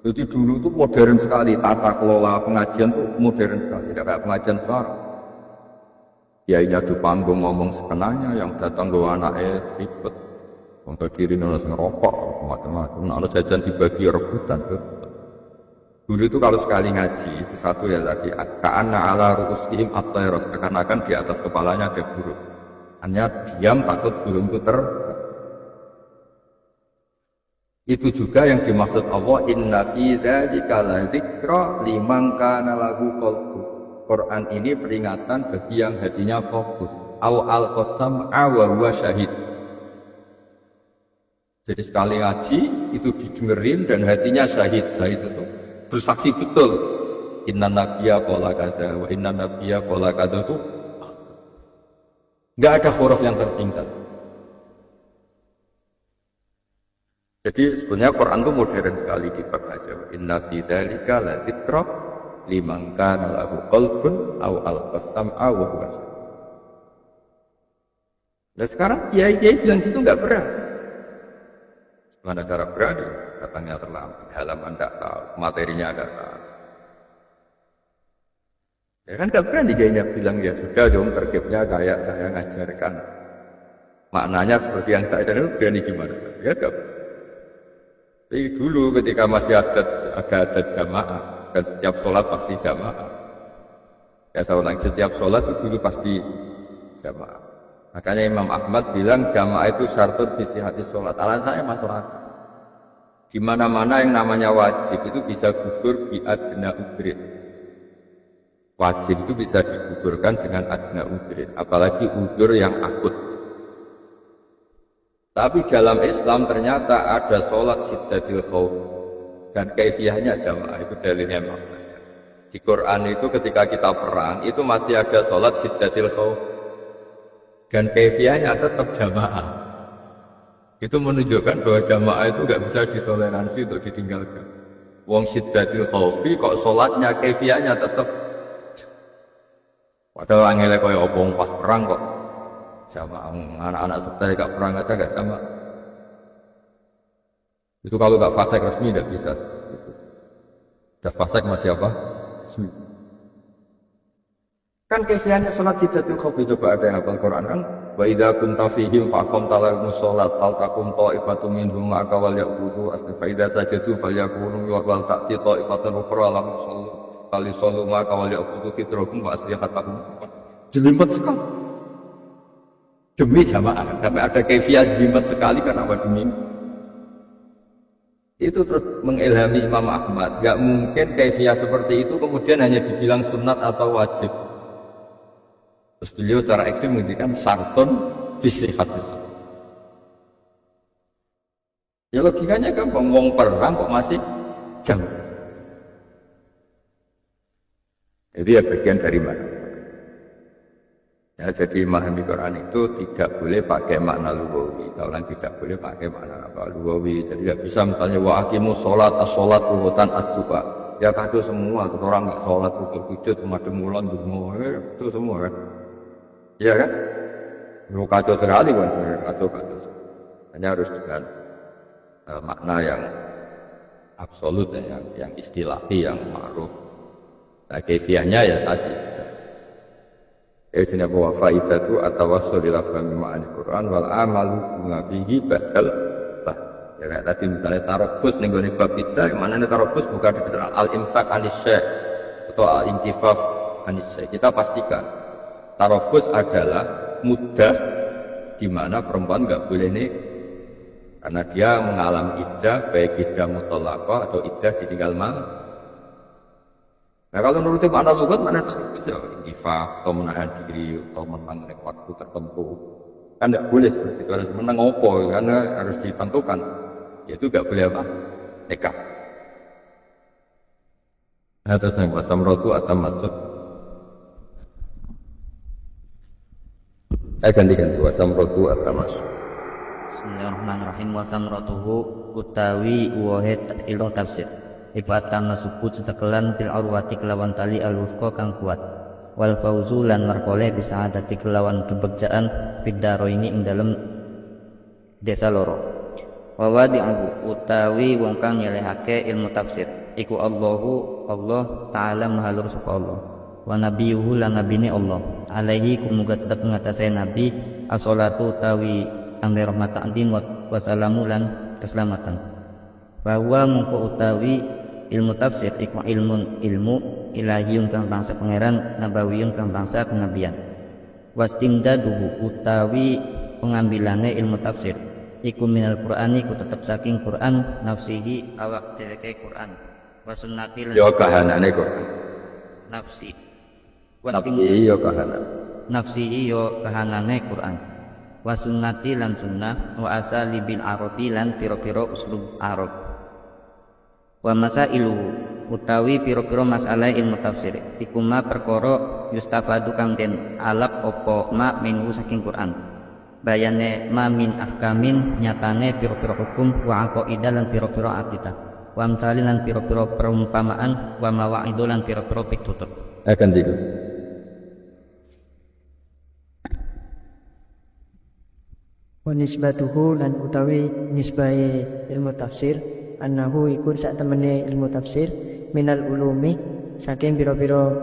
Jadi dulu itu modern sekali, tata kelola pengajian itu modern sekali, tidak kayak pengajian sekarang. Kiainya di panggung ngomong sekenanya, yang datang ke anaknya ikut. Untuk kiri nolak ngerokok, macam-macam. Nah, jajan dibagi rebutan tuh. Dulu itu kalau sekali ngaji itu satu ya tadi, ka'anna ala ru'usihim at-tayr, seakan-akan di atas kepalanya ada burung. Hanya diam takut burung itu Itu juga yang dimaksud Allah, inna fi dzalika la dzikra liman kana lahu qalbun. Quran ini peringatan bagi yang hatinya fokus. Au al-qasam'a wa huwa syahid. Jadi sekali ngaji itu didengerin dan hatinya syahid. Syahid itu bersaksi betul. Inna nabiyya qala kada wa inna nabiyya qala kada itu enggak ada huruf yang tertinggal. Jadi sebenarnya Quran itu modern sekali dibaca. Inna fi dzalika la dzikra liman kana lahu qalbun aw alqasama wa huwa syahid. Nah sekarang kiai-kiai bilang gitu enggak berani. Mana cara berani? Datangnya terlambat, halaman tidak tahu, materinya tidak tahu. Ya kan gak berani kayaknya bilang, ya sudah dong terkibnya kayak saya ngajarkan. Maknanya seperti yang tak ada, berani gimana? Ya gak. Tapi dulu ketika masih ada jamaah, dan setiap sholat pasti jamaah. Ya saya ulang, setiap sholat itu dulu pasti jamaah. Makanya Imam Ahmad bilang jamaah itu syartun bisi hati sholat. Alasannya masalah. Di mana-mana yang namanya wajib itu bisa gugur bi adna udrid. Wajib itu bisa digugurkan dengan adna udrid, apalagi udur yang akut. Tapi dalam Islam ternyata ada sholat syiddatil khauf dan kaifiyahnya jamaah, itu dalilnya Imam Ahmad. Di Quran itu ketika kita perang itu masih ada sholat syiddatil khauf dan kaifiyahnya tetap jamaah. Itu menunjukkan bahwa jamaah itu nggak bisa ditoleransi untuk ditinggalkan. Wong syiddatil khaufi kok sholatnya kaifiyahnya tetap. Padahal angele koyo opong pas perang kok jamaah, anak-anak setel gak perang aja gak jamaah. Itu kalau gak fasik resmi tidak bisa. Udah fasik masih apa? Resmi. Kan kaifiyahnya sholat syiddatil khaufi, coba ada yang hafal Quran kan? Wa idza kunta fihim faqamta lahum sholat faltakum ta'ifatun minhum ma'aka wal ya'budu asfa idza sajadu falyakunu wal ta'ti ta'ifatun ukhra lam sallu kali sallu ma'aka wal ya'budu fitrakum wa aslihatakum. Jelimet sekali demi jamaah, sampai ada kaifiyah jelimet sekali karena apa? Demi itu terus mengilhami Imam Ahmad. Gak mungkin kaifiyah seperti itu kemudian hanya dibilang sunat atau wajib. Terus beliau secara ekstrim menjadikan syartun bisihhatis. Ya logikanya gampang, wong perang kok masih jam. Jadi ya bagian dari mana? Ya jadi memahami Quran itu tidak boleh pakai makna lughawi. Seorang tidak boleh pakai makna apa lughawi. Jadi tidak bisa misalnya wa aqimus sholat as-sholat wuhutan ad-du'a. Ya kacau semua, tuh orang nggak sholat wujud madem mulan dungo itu semua kan. Iya kan? Kacau sekali kan, kacau. Hanya harus dengan makna yang absolut ya, yang istilahi, yang ma'ruf. Nah, kaifiyahnya ya tadi. Sini bahwa faidatu atawassul ila fahmi ma'ani Quran wal amalu bima fihi badal bah. Ya kayak tadi misalnya tarobus ning gone bab kita, mana nih tarobus bukan al-imsak anis syekh atau al-intifaf anis syekh. Kita pastikan Tarabus adalah mudah di mana perempuan nggak boleh nikah karena dia mengalami iddah, baik iddah muthalaqah atau iddah ditinggal malam. Nah kalau menurut makna lugat mana tarabus ya infak atau menahan diri atau menang waktu tertentu. Kan nggak boleh seperti itu, harus menang opo karena harus ditentukan. Yaitu nggak boleh apa? Nikah. Atas yang wasamrotu atau masuk. Ganti-ganti wasamrotu atau masuk. Bismillahirrahmanirrahim. Wasamrotuhu utawi wahed ilmu tafsir. Ibarat karena subut sesekelan bil arwati kelawan tali al-wufqa kang kuat. Wal fauzu lan markole bisa adati kelawan kebegjaan bidaro ini ing dalem desa loro. Wa wadi'uhu utawi wong kang nyelehake ilmu tafsir iku Allah taala mahalur sapa Allah wa nabiyuhu lan nabine Allah alaihi kumuga tetep ngatasé nabi as-shalatu utawi amri rahmatan din wa salamu lan keselamatan bahwa mungko utawi ilmu tafsir iku ilmu ilahiyun kang bangsa pangeran nabawiyun kang bangsa kenabian wastimdaduhu utawi pengambilane ilmu tafsir iku minal Qur'ani ku tetep saking Qur'an nafsihi awak dheweke Qur'an wa sunnati lan yo kahanane Qur'an nafsi yo kahanan nafsihi yo kahanane Qur'an wa sunnati lan sunnah wa asali bil arabi lan pira-pira uslub Arab wa masailu utawi pira-pira masalah ilmu tafsir iku ma perkara yustafadu kang den alap apa ma minhu saking Qur'an bayane ma min ahkamin nyatane pira-pira hukum wa aqaidah lan pira-pira akidah wa amsalin lan pira-pira perumpamaan wa mawa'id lan pira-pira pitutur akan diku wa nisbatuhu lan utawi nisbahe ilmu tafsir annahu iku sak temene ilmu tafsir minal ulumi saking pira-pira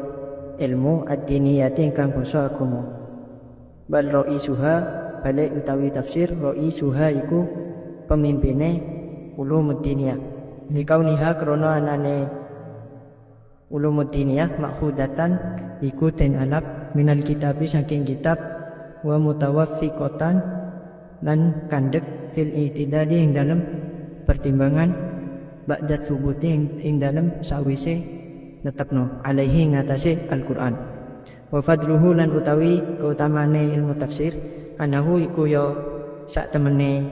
ilmu ad-diniyati ingkang basa agama bal ra'isuha balik utawi tafsir ra'isuha iku pemimpine ulumuddiniyah likauniha krana anane ulumuddiniyah makhudatan iku den alap minal kitabi saking kitab wa mutawaffiqatan lan kandek fil i'tidali ing dalem pertimbangan ba'da subuti ing dalem sawise netepno alaihi ngatasé Al-Qur'an wa fadluhu lan utawi kautamane ilmu tafsir anahu iku ya sak temene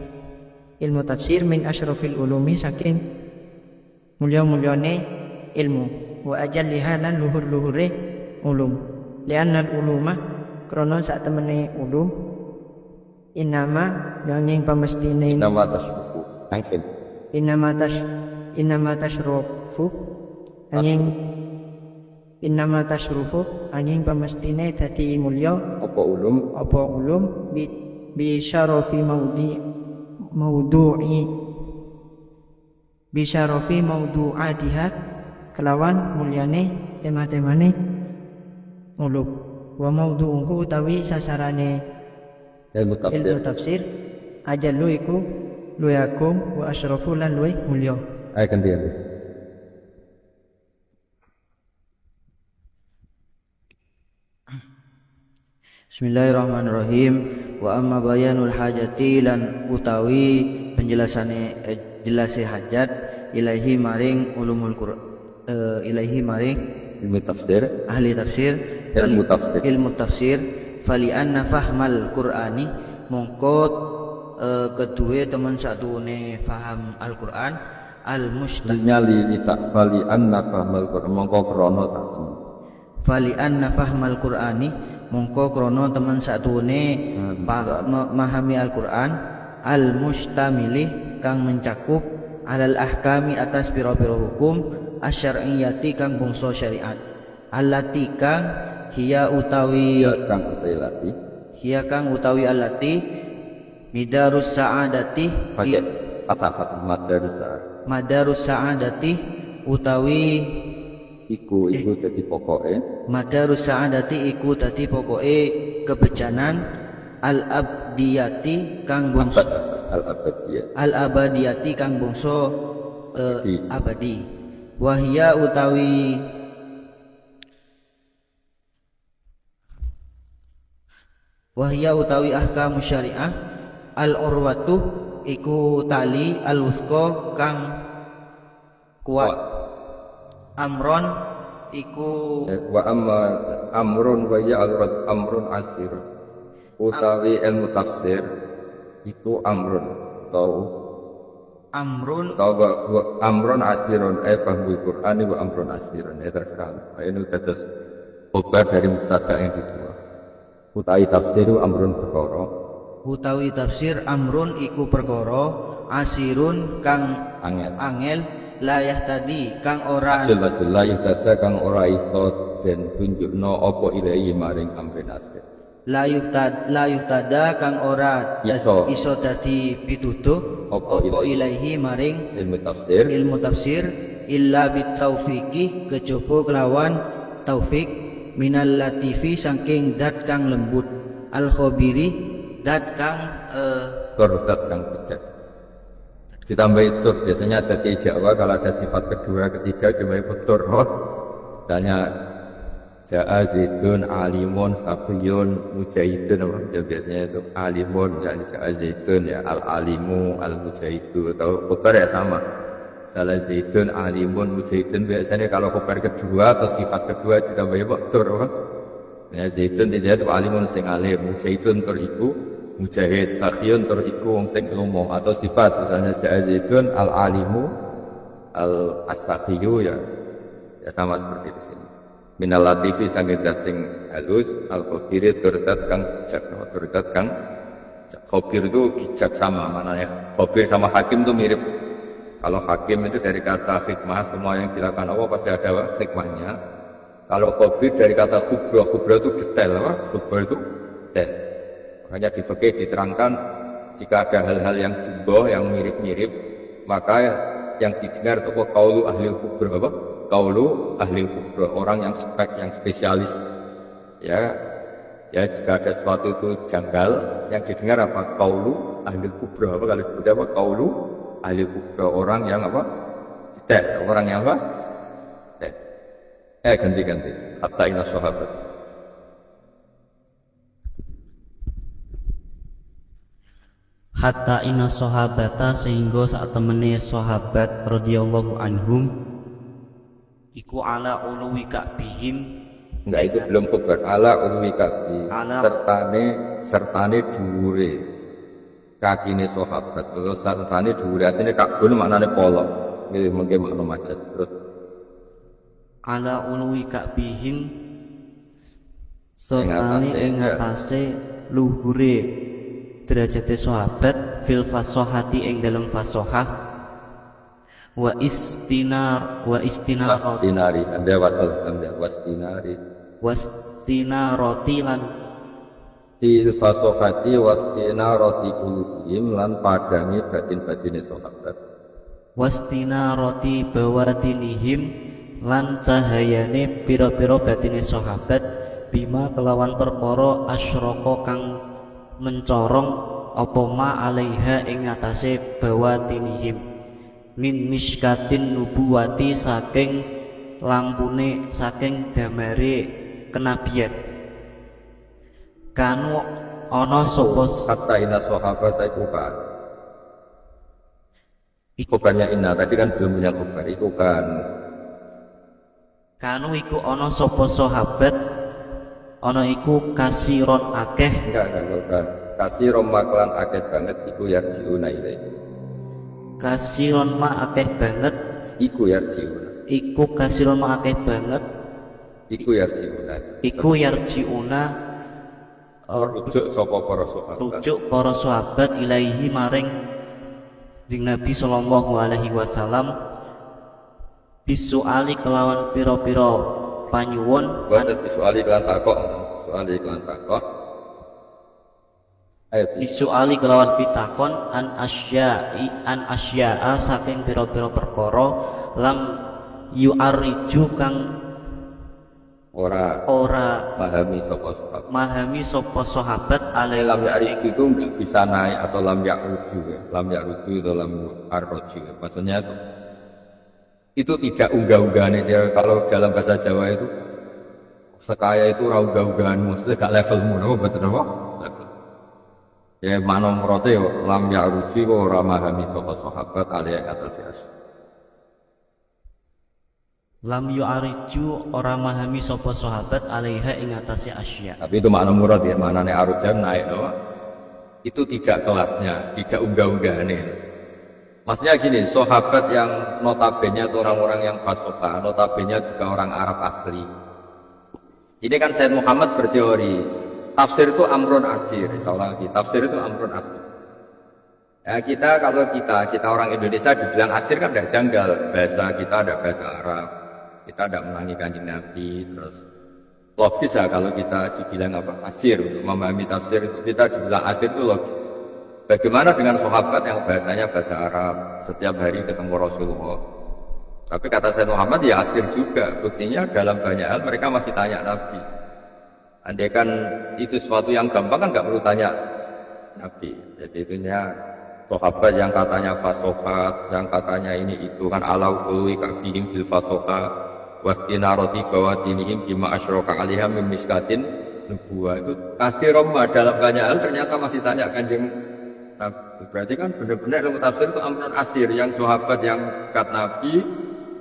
ilmu tafsir min asyrafil ulumi saking mulya-mulyane ilmu wa ajalliha lan luhur-luhure ulum li'anna ulumah krana sak temene ulum inama yang pamestine nama tasbuku angin inama tashrufu angin innama tashrufu angin pamestine dadi mulya apa ulum bi syarafi maudu'atiha kelawan mulyane tema-temane ulum wa maudu'uhu utawi sasarane ilmu tafsir ajallu iku luyakum wa asyrafu lan luwih mulya akan dia Bismillahirrahmanirrahim wa amma bayanul hajati lan utawi penjelasane jelase hajat ilahi maring ulumul Qur'an ilahi maring ilmu tafsir ahli tafsir ilmu tafsir fali anna fahmal Qur'ani mongko kedue teman satune faham Al-Qur'an nyali tak bali anna fahmal Qur'an mongko krana satu fali anna fahmal Qur'ani mongko krana teman satune memahami Al-Qur'an al-mustamili kang mencakup alal ahkami atas pira-pira hukum asyariyati kang bangsa syariat allati kang hiya utawi allati midarus sa'adati pakai patah madarus sa'adati utawi iku dadi pokoke madarus sa'adati iku dadi pokoke kebejanan al-abdiyati kang bangsa al-abadiyati kang bangsa abadi wahya utawi Wahya utawi ahkam syariah al urwatu iku tali al wuthqa kang kuat. Amron iku Wa amma amrun wa ya al amrun asir. Utawi ilmu tafsir itu amrun atau amrun asirun fahmul Qur'ani wa amrun asirun terserah. Ini tetes obat dari mubtada yang kedua. Utawi tafsir amrun perkara. utawi tafsir amrun iku perkara asirun kang angel layah tadi kang ora Layah dada kang ora iso den tunjukno apa ilahi maring amrin asir. layuh tada kang ora iso dadi pituduh apa ilaihi maring ilmu tafsir illa bitaufiqi kejaba kelawan taufik minal latifi saking dat kang lembut al khabiri dat kang dat kang bijak. Ditambah itu biasanya ada di Jawa kalau ada sifat kedua ketiga gimana itu turhot tanya ja'a zaidun alimun sabiyun mujahidun ya biasanya itu alimun dan ja'a zaidun ya al alimu al mujahidu atau khabar ya sama salah zaidun alimun mujahidun biasanya kalau khabar kedua atau sifat kedua ditambah faktor ya zaidun itu alimun sing alim mujahidun tur iku mujahid sakhiyun tur iku wong sing ilmu atau sifat misalnya ja'a zaidun al alimu al as-sakhiyu ya sama seperti di sini. Minal latifi sanggih dat sing halus al khabiri turdat kang bijak turdat kang khabir itu bijaksana maknanya khabir sama hakim itu mirip. Kalau hakim itu dari kata hikmah semua yang dilakukan Allah pasti ada hikmahnya. Kalau khabir dari kata khubra itu detail apa? Khubra itu detail. Makanya di fikih diterangkan jika ada hal-hal yang jumbo yang mirip-mirip maka yang didengar itu qaulu ahli khubra apa? Qaulu ahli khubra, orang yang yang spesialis ya jika ada sesuatu itu janggal yang didengar apa qaulu ahli khubra apa kalau disebut apa qaulu ahli khubra orang yang apa detail orang yang apa ganti hatta inna sahabat hatta inna sahabata sehingga saat temene sahabat radhiyallahu anhum iku ala uluwi ka'bihim enggak itu belum khabar ala uluwi ka'bi sertane dhuwure kakine sahabat terus sertane dhuwure asline ka'bun maknane polok nggih mengke makna macet terus ala uluwi ka'bihim sertane ing atase luhure derajate sahabat fil fasohati ing dalam fasohah wa istinari ada wasal wastinaroti lan fil fasohati wastinaroti qulubihim lan padangi batin-batine sahabat wastinaroti bawatinihim lan cahayane pira-pira batine sahabat bima kelawan perkara asyraka kang mencorong apa ma alaiha ing atase bawatinihim min miskatin nubuwati saking lampune saking damare kenabian kanu ana sapa hatta inna sahabat iku banyak inna tadi kan belum punya khabar iku kan kanu iku ana sapa sahabat ana iku kasiron akeh enggak usah kasiron maklan akeh banget iku yarjiuna ilaihi kasiron ma akeh banget iku yarjiuna iku kasiron ma akeh banget iku yarjiuna rujuk sapa para sahabat ilaihi maring Jing Nabi sallallahu alaihi wasallam bisuali kelawan pira-pira panyuwun bisuali kelan takok disuali kelawan pitakon an asya'a saking pira-pira perkara lam yu'ariju kang ora mahami sapa sahabat alai lam ya'riju itu enggak bisa naik atau lam ya'ruju atau lam arroju maksudnya itu tidak unggah-unggahan kalau dalam bahasa Jawa itu sekaya itu raugah-ugahanmu, maksudnya gak levelmu, no? Betul apa? Level. Ya mana murate yo lam ya ruji kok ora memahami sapa sahabat alih atas as. Lam yu'ariju ora memahami sapa sahabat alaiha ing atase asya. Tapi itu makna murad ya, maknane arujan naik no? Itu tidak kelasnya, tidak unggah-unggahannya. Maksudnya gini, sahabat yang notabene itu orang-orang yang fasoka, notabene juga orang Arab asli. Ini kan Sayyid Muhammad berteori tafsir itu amrun asir, salah lagi. Tafsir itu amrun asir. Ya kalau kita orang Indonesia dibilang asir kan tidak janggal. Bahasa kita ada bahasa Arab, kita tidak menangi Kanjeng Nabi, terus logis ya kalau kita dibilang apa asir untuk memahami tafsir itu kita dibilang asir itu logis. Bagaimana dengan sahabat yang bahasanya bahasa Arab, setiap hari ketemu Rasulullah? Tapi kata Sayyid Muhammad ya asir juga. Buktinya dalam banyak hal mereka masih tanya Nabi. Andai kan itu sesuatu yang gampang kan nggak perlu tanya Nabi. Jadi itunya sahabat yang katanya fasohat, yang katanya ini itu kan alau qului kabihim bil fasoha wastinaroti bawatinihim bima asyraka alaiha min miskatin nubuwah. Itu kasih Roma dalam banyak hal ternyata masih tanya Kanjeng Nabi. Berarti kan benar-benar ilmu tafsir itu amrun asir, yang sahabat yang kat Nabi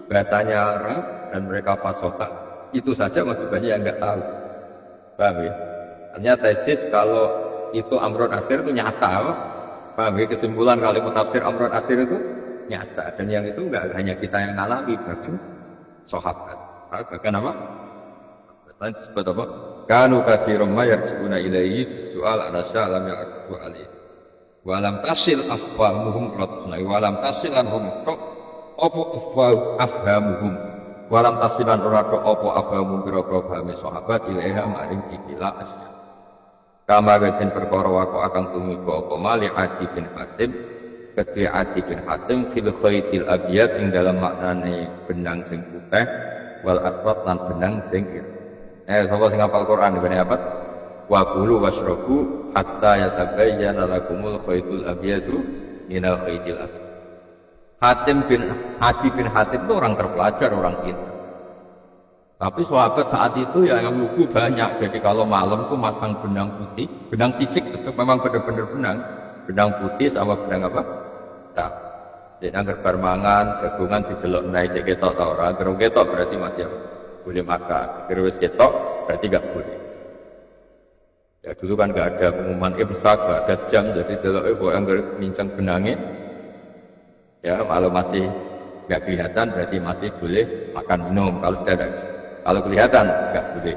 bahasanya Arab dan mereka fasoha itu saja masih banyak yang nggak tahu. Paham ya? Hanya tesis kalau itu amrun asir itu nyata. Paham ya? Kesimpulan kalau ilmu tafsir amrun asir itu nyata, dan yang itu nggak hanya kita yang alami, bahkan sahabat. Bahkan apa? Bahkan disebut apa? Kanu katsiran ma yarji'una ilaihi soal anasya lam ya'rifu alaihi. Walam tasil afwamuhum ratusna walam tasil anhum opo afhamuhum walam tasilan ora tok opo afhamuhum biro-biro pahami sahabat ilaiha maring ikilah asya. Kama weten perkara wako akan tumuju opo mali Adi bin Hatim kedhe Adi bin Hatim fil khaitil abiyat ing dalam maknane benang sing putih wal aswad lan benang sing ireng. Sapa sing hafal Quran ngene apa? Wa kulu washrabu hatta yatabayyana lakumul khaitul abiyatu minal khaitil aswad. Hatim bin Adi bin Hatim itu orang terpelajar, orang pintar. Tapi sahabat saat itu ya yang lugu banyak. Jadi kalau malam tuh masang benang putih, benang fisik itu memang benar-benar benang putih sama benang apa? Tak. Jadi angker barmangan, jagungan didelok naik cek ketok ta ora. Gerung ketok berarti masih apa? Boleh makan. Gerung wis ketok berarti enggak boleh. Ya dulu kan enggak ada pengumuman imsak, enggak ada jam, jadi deloke kok angker mincang benangnya. Ya kalau masih nggak kelihatan berarti masih boleh makan minum. Kalau sudah ada, kalau kelihatan nggak boleh.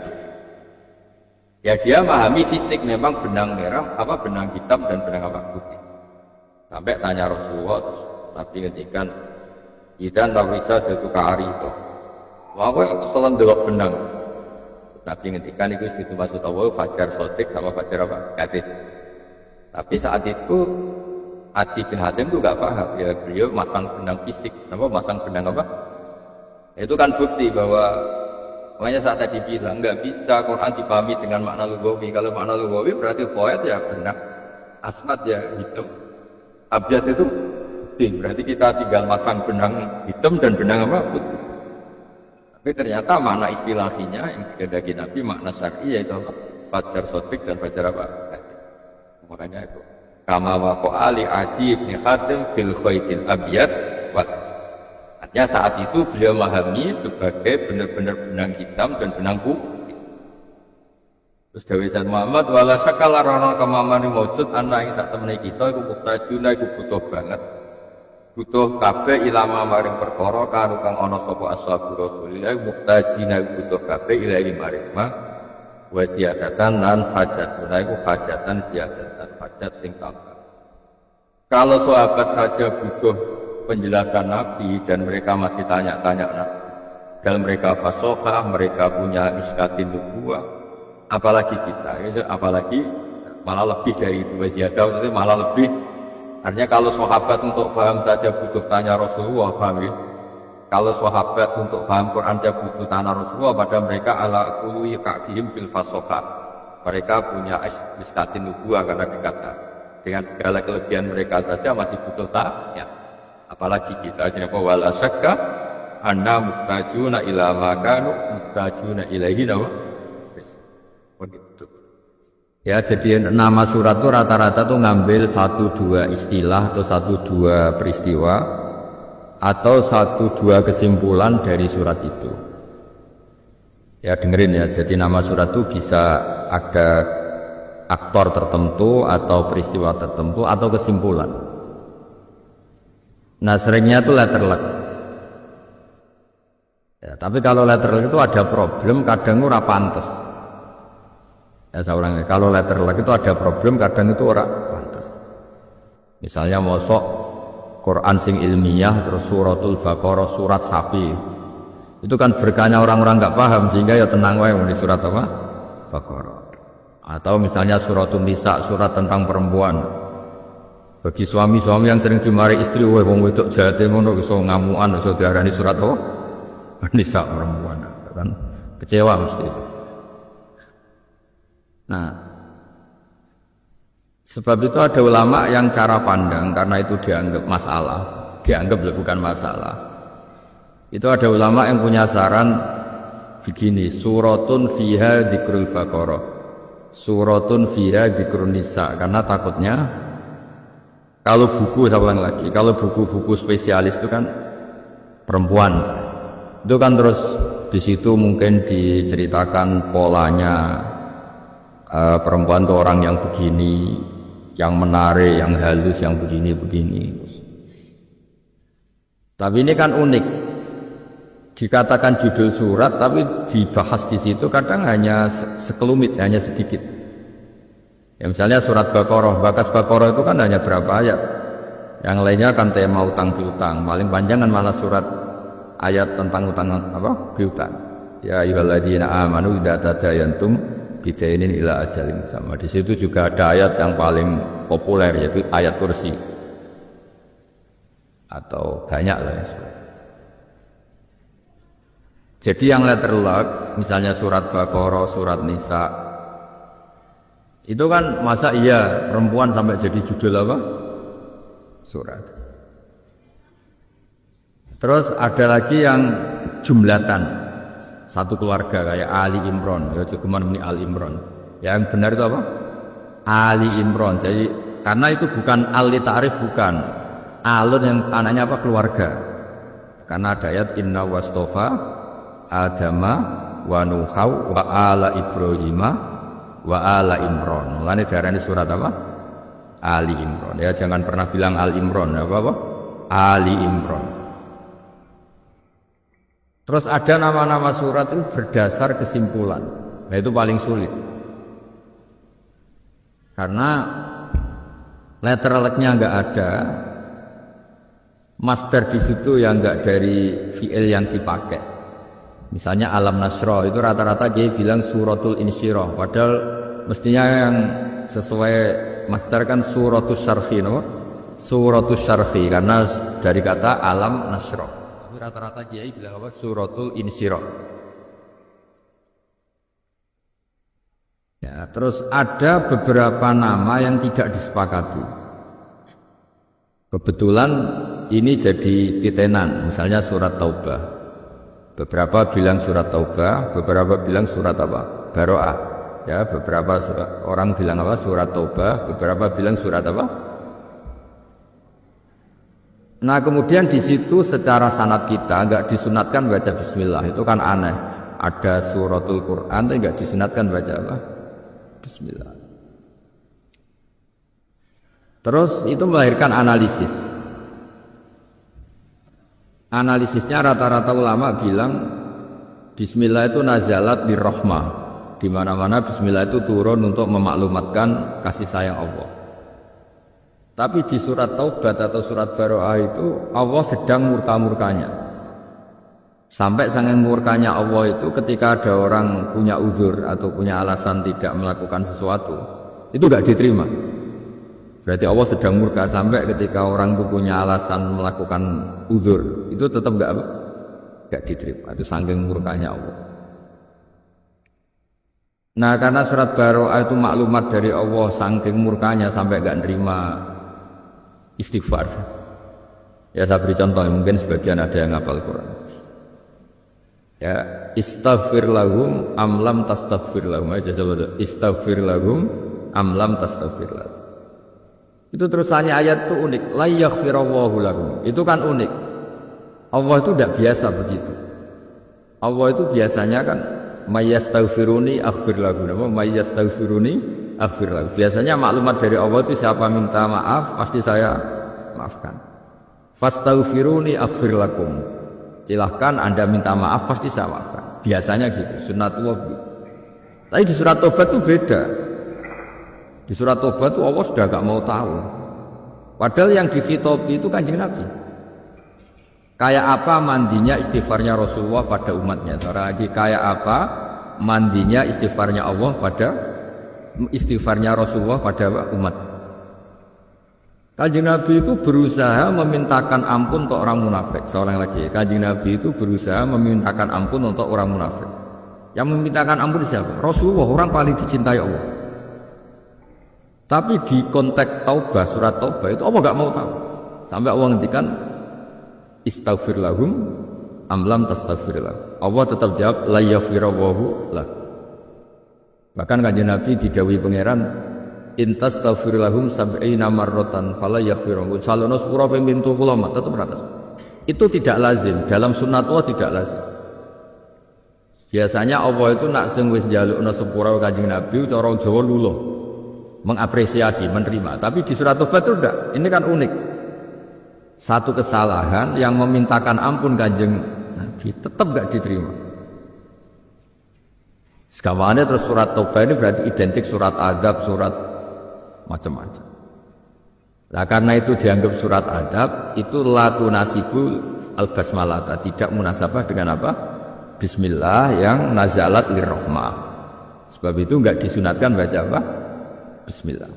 Ya dia memahami fisik memang benang merah, apa benang hitam dan benang apa putih. Sampai tanya Rasulullah, tapi ngendikan kita nggak bisa jatuh ke hari itu. Wah, kesalahan delok benang. Nabi ngendikan itu istitu maksud Allah fajar sotik sama fajar apa? Katib. Tapi saat itu Adi bin Hatim itu nggak paham, ya beliau masang benang fisik, apa masang benang apa? Itu kan bukti bahwa, makanya saat tadi bilang nggak bisa Quran dipahami dengan makna lugawi. Kalau makna lugawi berarti poet ya benang, asmat ya hitam, abjad itu putih. Berarti kita tinggal masang benang hitam dan benang apa putih. Tapi ternyata makna istilahinya yang dikehendaki Nabi makna syar'i yaitu fajar sotik dan fajar apa? Makanya itu. Kama waqa'a ali Adi bin Hatim fil khaitil abyad wal aswad. Artinya saat itu beliau memahami sebagai benar-benar benang hitam dan benang putih. Terus dawuh Sayyid Muhammad wala sakala rana kamamani maujud ana ing sak temene kita iku mustajuna iku butuh banget. Butuh kabeh ilama maring perkara kanu kang ana sapa ashabu Rasulillah mustajina iku butuh kabeh ilahi maring ma wa siyadatan lan hajat. Iku hajatan siyadatan hajat sing tambah. Kalau sahabat saja butuh penjelasan Nabi dan mereka masih tanya-tanya Nabi. Dan mereka fasohah, mereka punya miskatin nubuwah. Apalagi kita, apalagi malah lebih dari itu. Ziyadah malah lebih. Artinya kalau sahabat untuk paham saja butuh tanya Rasulullah, paham ya? Kalau sahabat untuk paham Quran saja butuh tanya Rasulullah, pada mereka ala qului ka'bihim bil fasohah. Mereka punya miskatin nubuwah karena dikatakan dengan segala kelebihan mereka saja masih butuh tanya. Apalagi kita jadi apa wala syakka anna mustajuna ila ma kanu mustajuna ilaihi Ya, jadi nama surat itu rata-rata tuh ngambil 1-2 istilah atau 1-2 peristiwa atau 1-2 kesimpulan dari surat itu. Ya dengerin ya, jadi nama surat itu bisa ada aktor tertentu atau peristiwa tertentu atau kesimpulan. Nah seringnya itu letter luck. Ya, tapi kalau letter luck itu ada problem, kadang ora pantes. Ya saya ulangi, kalau letter luck itu ada problem, kadang itu ora pantes. Misalnya mosok Quran sing ilmiah terus suratul Baqarah surat sapi. Itu kan berkahnya orang-orang nggak paham sehingga ya tenang wae di surat apa? Baqarah. Atau misalnya suratul Nisa surat tentang perempuan. Bagi suami-suami yang sering dimarahi istri, wah wong wedok jate ngono iso ngamukan iso diarani surat apa? Nisa perempuan kan kecewa mesti. Nah, sebab itu ada ulama yang cara pandang karena itu dianggap masalah, dianggap bukan masalah. Itu ada ulama yang punya saran begini, suratun fiha dzikrul Baqarah, suratun fiha dzikrun Nisa, karena takutnya kalau buku saya ulang lagi, kalau buku-buku spesialis itu kan perempuan, itu kan terus di situ mungkin diceritakan polanya. Perempuan itu orang yang begini, yang menarik, yang halus, yang begini-begini. Tapi ini kan unik. Dikatakan judul surat, tapi dibahas di situ kadang hanya sekelumit, hanya sedikit. Ya misalnya surat Baqarah, bakas Baqarah itu kan hanya berapa ayat. Yang lainnya kan tema utang piutang. Paling panjang kan malah surat ayat tentang utang apa? Piutang. Ya ayyuhalladzina amanu idza tadayantum bidainin ila ajalin sama. Di situ juga ada ayat yang paling populer yaitu ayat kursi. Atau banyak lah ya. Jadi yang letter luck, misalnya surat Baqarah, surat Nisa, itu kan masa iya perempuan sampai jadi judul apa? Surat. Terus ada lagi yang jumlatan. Satu keluarga kayak Ali Imran, ya kemana ini Ali Imran. Yang benar itu apa? Ali Imran. Jadi karena itu bukan Ali ta'rif, bukan alun yang anaknya apa? Keluarga. Karena ada ayat inna wastofa Adama wa Nuhaw wa ala Ibrahima wa ala Imran. Mulanya darahnya surat apa? Ali Imran. Ya jangan pernah bilang Al Imran, apa? Ali Imran. Terus ada nama-nama surat itu berdasar kesimpulan. Nah itu paling sulit. Karena letter luck-nya nggak ada, master di situ yang nggak dari fi'il yang dipakai. Misalnya Alam Nasra itu rata-rata dia bilang suratul Insyirah, padahal mestinya yang sesuai master kan suratul Syarfi, no? Suratul Syarfi karena dari kata Alam Nasra. Rata-rata kiai bilang apa? Suratul Insyirah. Ya, terus ada beberapa nama yang tidak disepakati. Kebetulan ini jadi titenan, misalnya surat Taubah. Beberapa bilang surat Taubah, beberapa bilang surat apa? Baroah. Ya, beberapa orang bilang apa? Surat Taubah, beberapa bilang surat apa? Nah kemudian di situ secara sanad kita nggak disunatkan baca Bismillah, itu kan aneh. Ada suratul Quran tapi nggak disunatkan baca apa? Bismillah. Terus itu melahirkan analisis. Analisisnya rata-rata ulama bilang Bismillah itu nazalat birrahmah. Di mana-mana Bismillah itu turun untuk memaklumatkan kasih sayang Allah. Tapi di surat Taubat atau surat Baroah itu Allah sedang murka-murkanya. Sampai sangat murkanya Allah itu ketika ada orang punya uzur atau punya alasan tidak melakukan sesuatu, itu gak diterima. Berarti Allah sedang murka sampai ketika orang itu punya alasan melakukan uzur, itu tetap gak diterima. Itu saking murkanya Allah. Nah karena surat Baroah itu maklumat dari Allah saking murkanya sampai gak nerima istighfar. Ya saya beri contoh, mungkin sebagian ada yang hafal Quran. Ya, istaghfir lahum am lam tastaghfir lahum. Aja coba istaghfir lahum am lam tastaghfir lahum. Itu terusannya ayat itu unik, la yaghfirallahu lahum. Itu kan unik. Allah itu tidak biasa begitu. Allah itu biasanya kan mayyastaghfiruni aghfir lahu. Mayyastaghfiruni aghfir lahu. Biasanya maklumat dari Allah itu siapa minta maaf pasti saya maafkan. Fastaghfiruni aghfir lakum. Silahkan Anda minta maaf pasti saya maafkan. Biasanya gitu, sunnatullah begitu. Tapi di surat Tobat itu beda. Di surat Tobat itu Allah sudah gak mau tahu. Padahal yang dikhitobi itu Kanjeng Nabi. Kayak apa mandinya istighfarnya Rasulullah pada umatnya. Seorang lagi kayak apa mandinya istighfarnya Allah pada istighfarnya Rasulullah pada umat. Kanjeng Nabi itu berusaha memintakan ampun untuk orang munafik. Seorang lagi, Kanjeng Nabi itu berusaha memintakan ampun untuk orang munafik. Yang memintakan ampun siapa? Rasulullah, orang paling dicintai Allah. Tapi di konteks Taubah, surat Taubah itu Allah gak mau tahu. Sampai Allah ngendikan istaghfir lahum am lam tastaghfir lahum. Allah tetap jawab la yaghfirallahu lahum. Bahkan Kanjeng Nabi didhawuhi pangeran in tastaghfir lahum sab'ina marratan fala yaghfirullahu. Salono sepura ping 70 tetap ratas. Itu tidak lazim, dalam sunnatullah tidak lazim. Biasanya Allah itu nak sing wis njalukna sepura Kanjeng Nabi cara Jawa luluh, mengapresiasi, menerima. Tapi di surat Tobat itu enggak. Ini kan unik. Satu kesalahan yang memintakan ampun Kanjeng Nabi tetap enggak diterima. Sekawannya terus surat Tobat ini berarti identik surat adab, surat macam-macam. Nah karena itu dianggap surat adab, itu la tunasibul al-basmalata, tidak munasabah dengan apa? Bismillah yang nazalat lirrahmah. Sebab itu enggak disunatkan baca apa? Bismillah.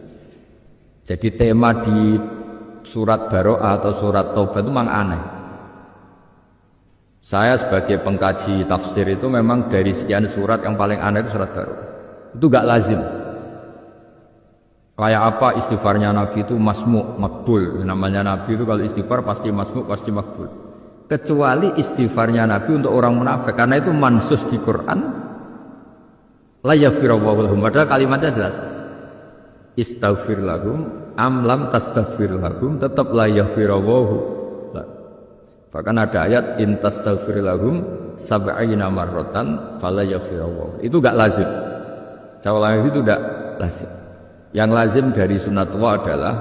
Jadi tema di surat Baro'ah atau surat Taubah itu memang aneh. Saya sebagai pengkaji tafsir itu memang dari sekian surat yang paling aneh itu surat Baro'ah. Itu enggak lazim. Kayak apa istighfarnya Nabi itu masmu' makbul. Namanya Nabi itu kalau istighfar pasti masmu' pasti makbul. Kecuali istighfarnya Nabi untuk orang munafik, karena itu mansus di Quran la yaghfirullahu lahum. Padahal kalimatnya jelas istaghfir lahum am lam tastaghfir lahum, tetap la yaghfirullahu lahum. Bahkan ada ayat in tastaghfir lahum sab'ina marratan fala yaghfirullahu. Itu enggak lazim. Jawab itu enggak lazim. Yang lazim dari sunnatullah adalah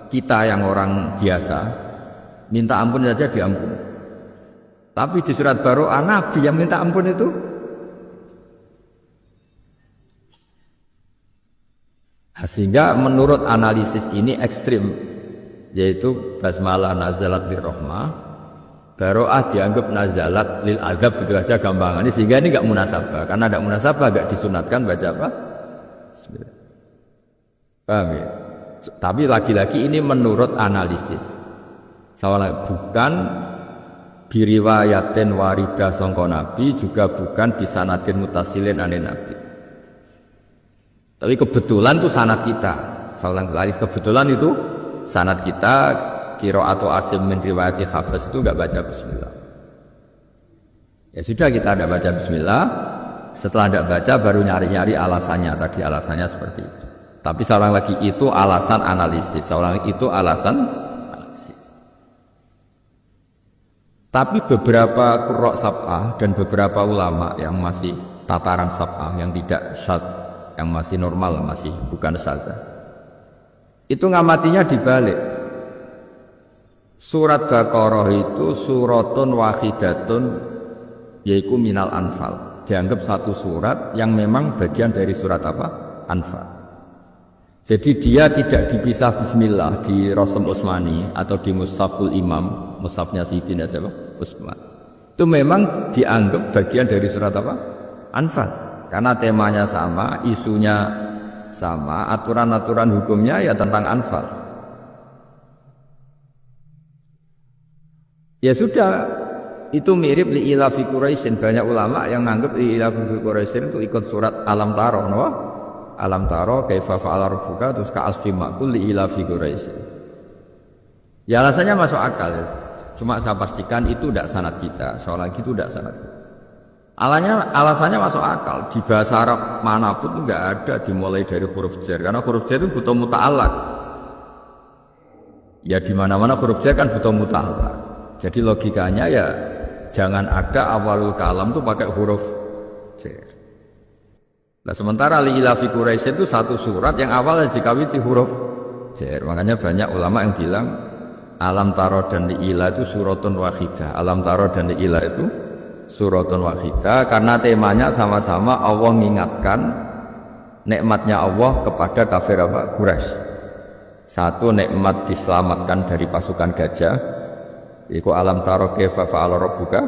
kita yang orang biasa minta ampun saja diampuni. Tapi di surat Baro'ah Nabi yang minta ampun itu sehingga menurut analisis ini ekstrim, yaitu basmalah nazalat lirrahmah, Baro'ah dianggap nazalat lil adab, begitu saja gampangannya, sehingga ini enggak munasabah. Karena enggak munasabah enggak disunatkan baca apa? Bismillah. Paham ya? Tapi lagi-lagi ini menurut analisis. Soalnya bukan biriwayatin waridah sangka Nabi, juga bukan bisanadin mutasilin ane Nabi. Tapi kebetulan itu sanad kita. Kebetulan itu sanad kita qiraatu Asim min riwayati Hafiz itu enggak baca bismillah. Ya sudah, kita tidak baca bismillah. Setelah tidak baca baru nyari-nyari alasannya. Tadi alasannya seperti itu. Tapi seorang lagi itu alasan analisis. Seorang lagi itu alasan analisis. Tapi beberapa qurra sab'ah dan beberapa ulama yang masih tataran sab'ah, yang tidak syad, yang masih normal, masih bukan syadz, itu ngamatinya dibalik. Surat Baqarah itu suratun wahidatun, yaitu minal anfal. Dianggap satu surat yang memang bagian dari surat apa? Anfal. Jadi dia tidak dipisah bismillah di Rasm Utsmani atau di Mushaful Imam, mushafnya Sayyidina siapa? Utsman. Itu memang dianggap bagian dari surat apa? Anfal. Karena temanya sama, isunya sama, aturan-aturan hukumnya ya tentang Anfal. Ya sudah, itu mirip li ilafi Quraisyin. Banyak ulama yang menganggap li ilafi Quraisyin itu ikut surat Alam Taro, no? Alam Taro kaifa fa'ala rabbuka, terus ka asfi ma'kul li ilafi Quraisyin. Ya alasannya masuk akal. Cuma saya pastikan itu tidak sanad kita. Soal lagi itu tidak sanad kita. Alasannya masuk akal. Di bahasa Arab manapun nggak ada dimulai dari huruf jar, karena huruf jar itu butuh muta'allaq. Ya di mana-mana huruf jar kan butuh muta'allaq. Jadi logikanya ya jangan ada awalul kalam tuh pakai huruf jar. Nah sementara li ilafi Quraisy itu satu surat yang awalnya dikawiti huruf jar. Makanya banyak ulama yang bilang alam taro dan li ila itu suratun wahidah. Alam taro dan li ila itu suratun wahidah karena temanya sama-sama Allah mengingatkan nikmatnya Allah kepada kafir apa? Quraisy. Satu, nikmat diselamatkan dari pasukan gajah. Iku alam taro kaifa fa'ala rabbuka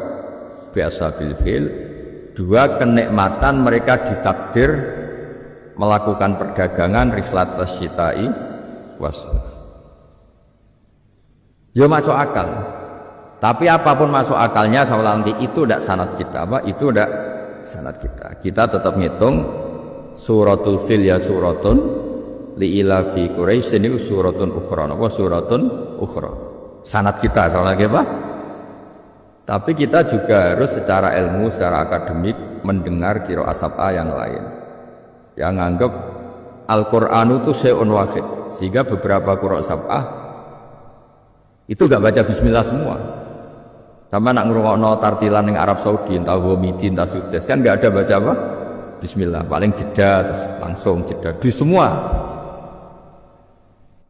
bi ashabil fil. Dua, kenikmatan mereka ditakdir melakukan perdagangan riflatas syita'i was. Ya masuk akal. Tapi apapun masuk akalnya, saya ulang lagi, itu tidak sanad kita, apa? Itu tidak sanad kita. Kita tetap ngitung suratul fil ya suratun li ilafi Quraisy ini suratun ukhra. Apa suratun ukhra? Sanad kita, saya ulang lagi apa? Tapi kita juga harus secara ilmu, secara akademik mendengar qiraat sab'ah yang lain. Yang anggap Al-Qur'an itu syai'un wahid. Sehingga beberapa qiraat sab'ah itu enggak baca bismillah semua. Sama nak ngrungokno tartilan yang Arab Saudi, entah Homidin, entah Sudes, kan nggak ada baca apa? Bismillah, paling jeda, terus langsung jeda. Di semua.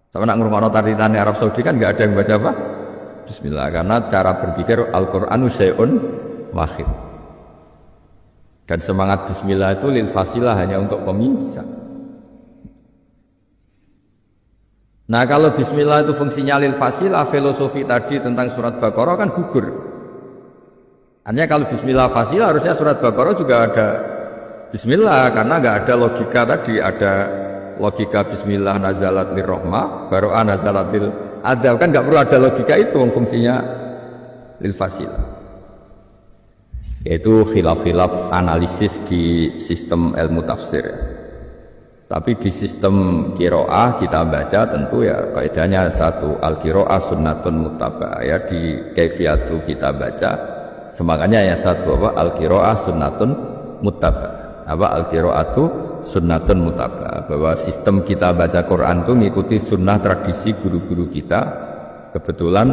Sama nak ngrungokno tartilan yang Arab Saudi kan nggak ada yang baca apa? Bismillah, karena cara berpikir Al-Qur'anu syai'un wahid. Dan semangat Bismillah itu lil fasilah, hanya untuk pemisah. Nah kalau Bismillah itu fungsinya lil fasilah, filosofi tadi tentang surat Baqarah kan gugur. Artinya kalau Bismillah fasilah harusnya surat Baqarah juga ada Bismillah, karena nggak ada logika tadi, ada logika Bismillah nazalat lir rahmah, baro'ah nazalat lil adab, kan nggak perlu ada logika itu, fungsinya lil fasilah. Yaitu khilaf-khilaf analisis di sistem ilmu tafsir. Tapi di sistem qiraah kita baca tentu ya kaidahnya satu, al-qiraah sunnatun muttaba'ah, ya di kaifiyatu kita baca semangatnya yang satu apa, al-qiraah sunnatun muttaba'ah. Apa al-qiraatu sunnatun muttaba'ah, bahwa sistem kita baca Quran itu mengikuti sunnah tradisi guru-guru kita. Kebetulan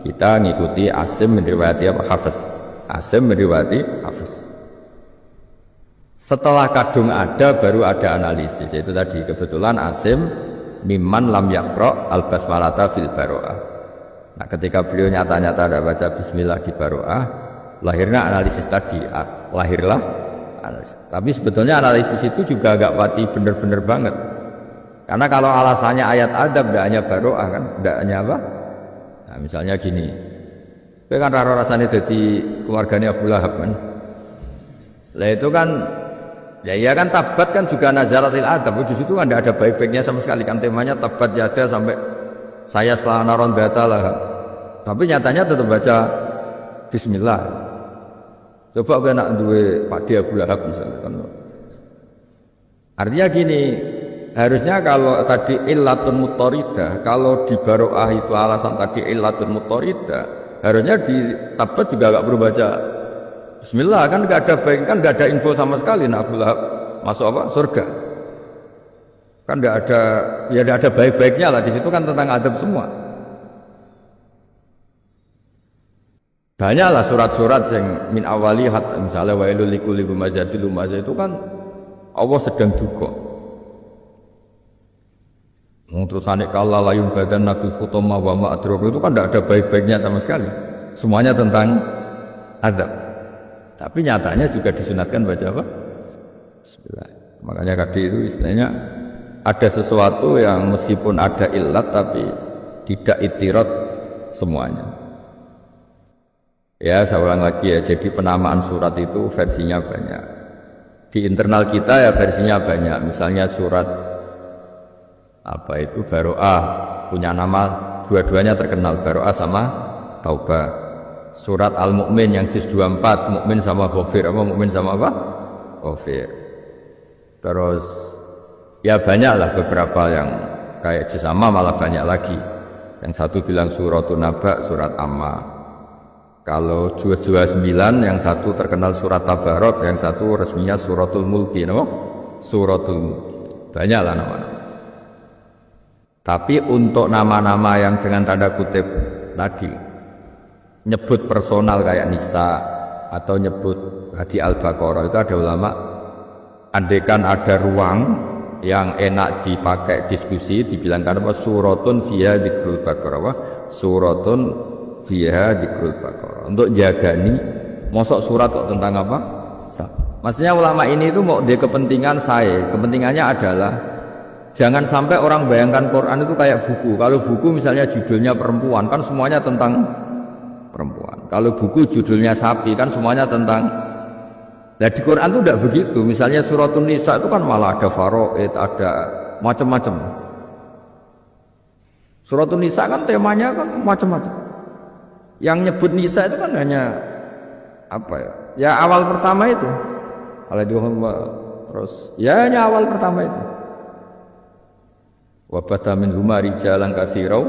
kita ngikuti Asim meriwayati apa, Hafiz. Asim meriwayati Hafiz. Setelah kadung ada baru ada analisis, yaitu tadi kebetulan Asim mimman lam yaqra al-basmalata fil baro'ah. Nah ketika beliau nyata-nyata ada baca bismillah di baro'ah, lahirnya analisis tadi, lahirlah analisis. Tapi sebetulnya analisis itu juga agak pati bener-bener banget. Karena kalau alasannya ayat adab tidak hanya baro'ah kan, tidak hanya apa? Nah misalnya gini, itu kan rasanya jadi keluarganya Abu Lahab kan. Lah itu kan ya kan tabat kan juga nazaratil adab, di situ kan tidak ada baik-baiknya sama sekali kan, temanya tabat yada sampai saya selanaron batalah. Tapi nyatanya tetap baca bismillah. Coba gue nak duwe Pakde Abu Lahab misalnya kan. Artinya gini, harusnya kalau tadi illatun muttoridah, kalau di baro'ah itu alasan tadi illatun muttoridah, harusnya di tabat juga gak perlu baca bismillah, kan nggak ada baik, kan nggak ada info sama sekali nak Abu Lahab masuk apa surga, kan nggak ada, ya nggak ada baik-baiknya lah di situ kan, tentang adab semua. Banyaklah surat-surat yang min awali hat, misalnya wailul likulli humazadil lumazah, itu kan Allah sedang duga. Terus anik kala layum badan nabil khutoma wa ma'adrok, itu kan nggak ada baik-baiknya sama sekali, semuanya tentang adab. Tapi nyatanya juga disunatkan baca apa? Bismillah. Makanya tadi itu istilahnya ada sesuatu yang meskipun ada illat tapi tidak itirat semuanya. Ya saya ulang lagi ya, jadi penamaan surat itu versinya banyak. Di internal kita ya versinya banyak. Misalnya surat apa itu Baro'ah punya nama, dua-duanya terkenal, Baro'ah sama Taubah. Surat Al-Mu'min yang juz 24, Mu'min sama Ghafir, apa Mu'min sama apa? Ghafir. Terus ya banyaklah beberapa yang kayak juz Amma, malah banyak lagi. Yang satu bilang suratun Naba, surat Amma. Kalau 29 yang satu terkenal surat Tabarok, yang satu resminya suratul mulki, no? Suratul mulki. Banyaklah nama-nama. Tapi untuk nama-nama yang dengan tanda kutip tadi nyebut personal kayak Nisa atau nyebut Hadi Al-Baqarah, itu ada ulama andaikan ada ruang yang enak dipakai diskusi dibilangkan apa suratun fiha dzikrul baqarah, suratun fiha dzikrul baqarah, untuk jagani mosok surat kok tentang apa? Maksudnya ulama ini itu mau dia kepentingan saya, kepentingannya adalah jangan sampai orang bayangkan Quran itu kayak buku. Kalau buku misalnya judulnya perempuan, kan semuanya tentang perempuan. Kalau buku judulnya sapi, kan semuanya tentang. Nah di Quran itu tidak begitu. Misalnya suratun Nisa itu kan malah ada faraid, ada macam-macam. Suratun Nisa kan temanya kan macam-macam. Yang nyebut Nisa itu kan hanya apa ya? Ya awal pertama itu. Terus ya hanya awal pertama itu. Wa bata min huma rijalan katsirau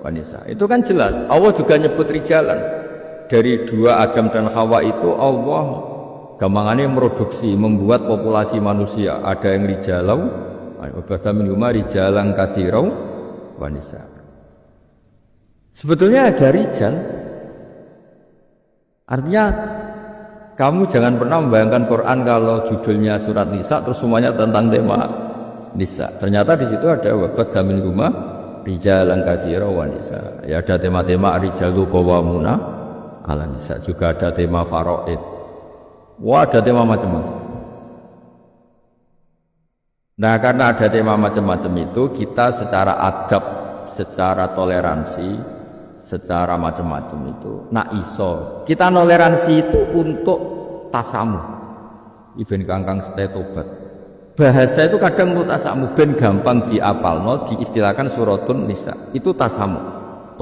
wa nisa. Itu kan jelas. Allah juga nyebut rijalan. Dari dua Adam dan Hawa itu Allah gampangannya memproduksi, membuat populasi manusia. Ada yang rijalau, wa bata min huma rijalan katsirau wa nisa. Sebetulnya ada rijal. Artinya kamu jangan pernah membayangkan Quran kalau judulnya surat Nisa terus semuanya tentang tema Nisa. Ternyata di situ ada wabat zamin rumah rijalan katsira wa nisa. Ya ada tema-tema rijalu qawwamuna 'ala nisa, juga ada tema faraid. Wah, ada tema macam-macam. Nah, karena ada tema macam-macam itu, kita secara adab, secara toleransi, secara macam-macam itu nak iso kita toleransi itu untuk tasamu iben kangkang stay tobat. Bahasa itu kadang untuk tasamu ben gampang diapalno, diistilahkan suratun Nisa, itu tasamu,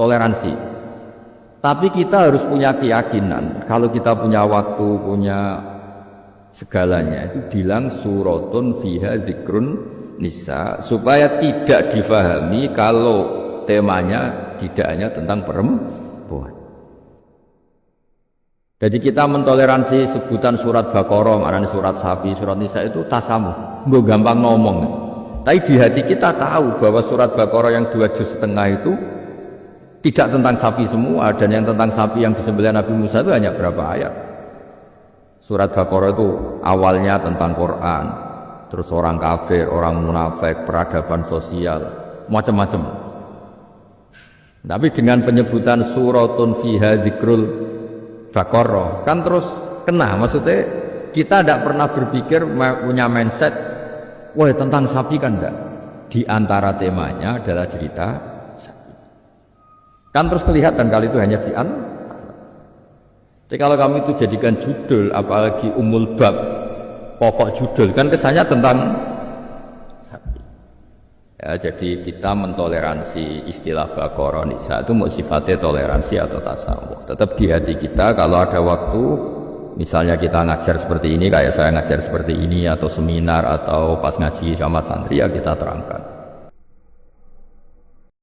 toleransi. Tapi kita harus punya keyakinan kalau kita punya waktu, punya segalanya, itu bilang suratun fiha dzikrun Nisa, supaya tidak difahami kalau temanya tidak hanya tentang perempuan. Jadi kita mentoleransi sebutan surat Baqarah, maknanya surat sapi, surat Nisa itu tasamu, nggak gampang ngomong. Tapi di hati kita tahu bahwa surat Baqarah yang 2,5 juz itu tidak tentang sapi semua, dan yang tentang sapi yang disembelih Nabi Musa itu hanya berapa ayat. Surat Baqarah itu awalnya tentang Quran, terus orang kafir, orang munafik, peradaban sosial, macam-macam. Tapi dengan penyebutan suratun fiha dzikrul baqarah kan terus kena, maksudnya kita tidak pernah berpikir punya mindset wah tentang sapi kan enggak. Di antara temanya adalah cerita sapi. Kan terus kelihatan kali itu hanya di antara. Jadi kalau kami itu jadikan judul, apalagi umul bab, pokok judul, kan kesannya tentang sapi. Ya, jadi kita mentoleransi istilah Baqarah Nisa itu mau sifatnya toleransi atau tasawuf. Tetap di hati kita kalau ada waktu, misalnya kita ngajar seperti ini, kayak saya ngajar seperti ini, atau seminar, atau pas ngaji sama santri, ya kita terangkan.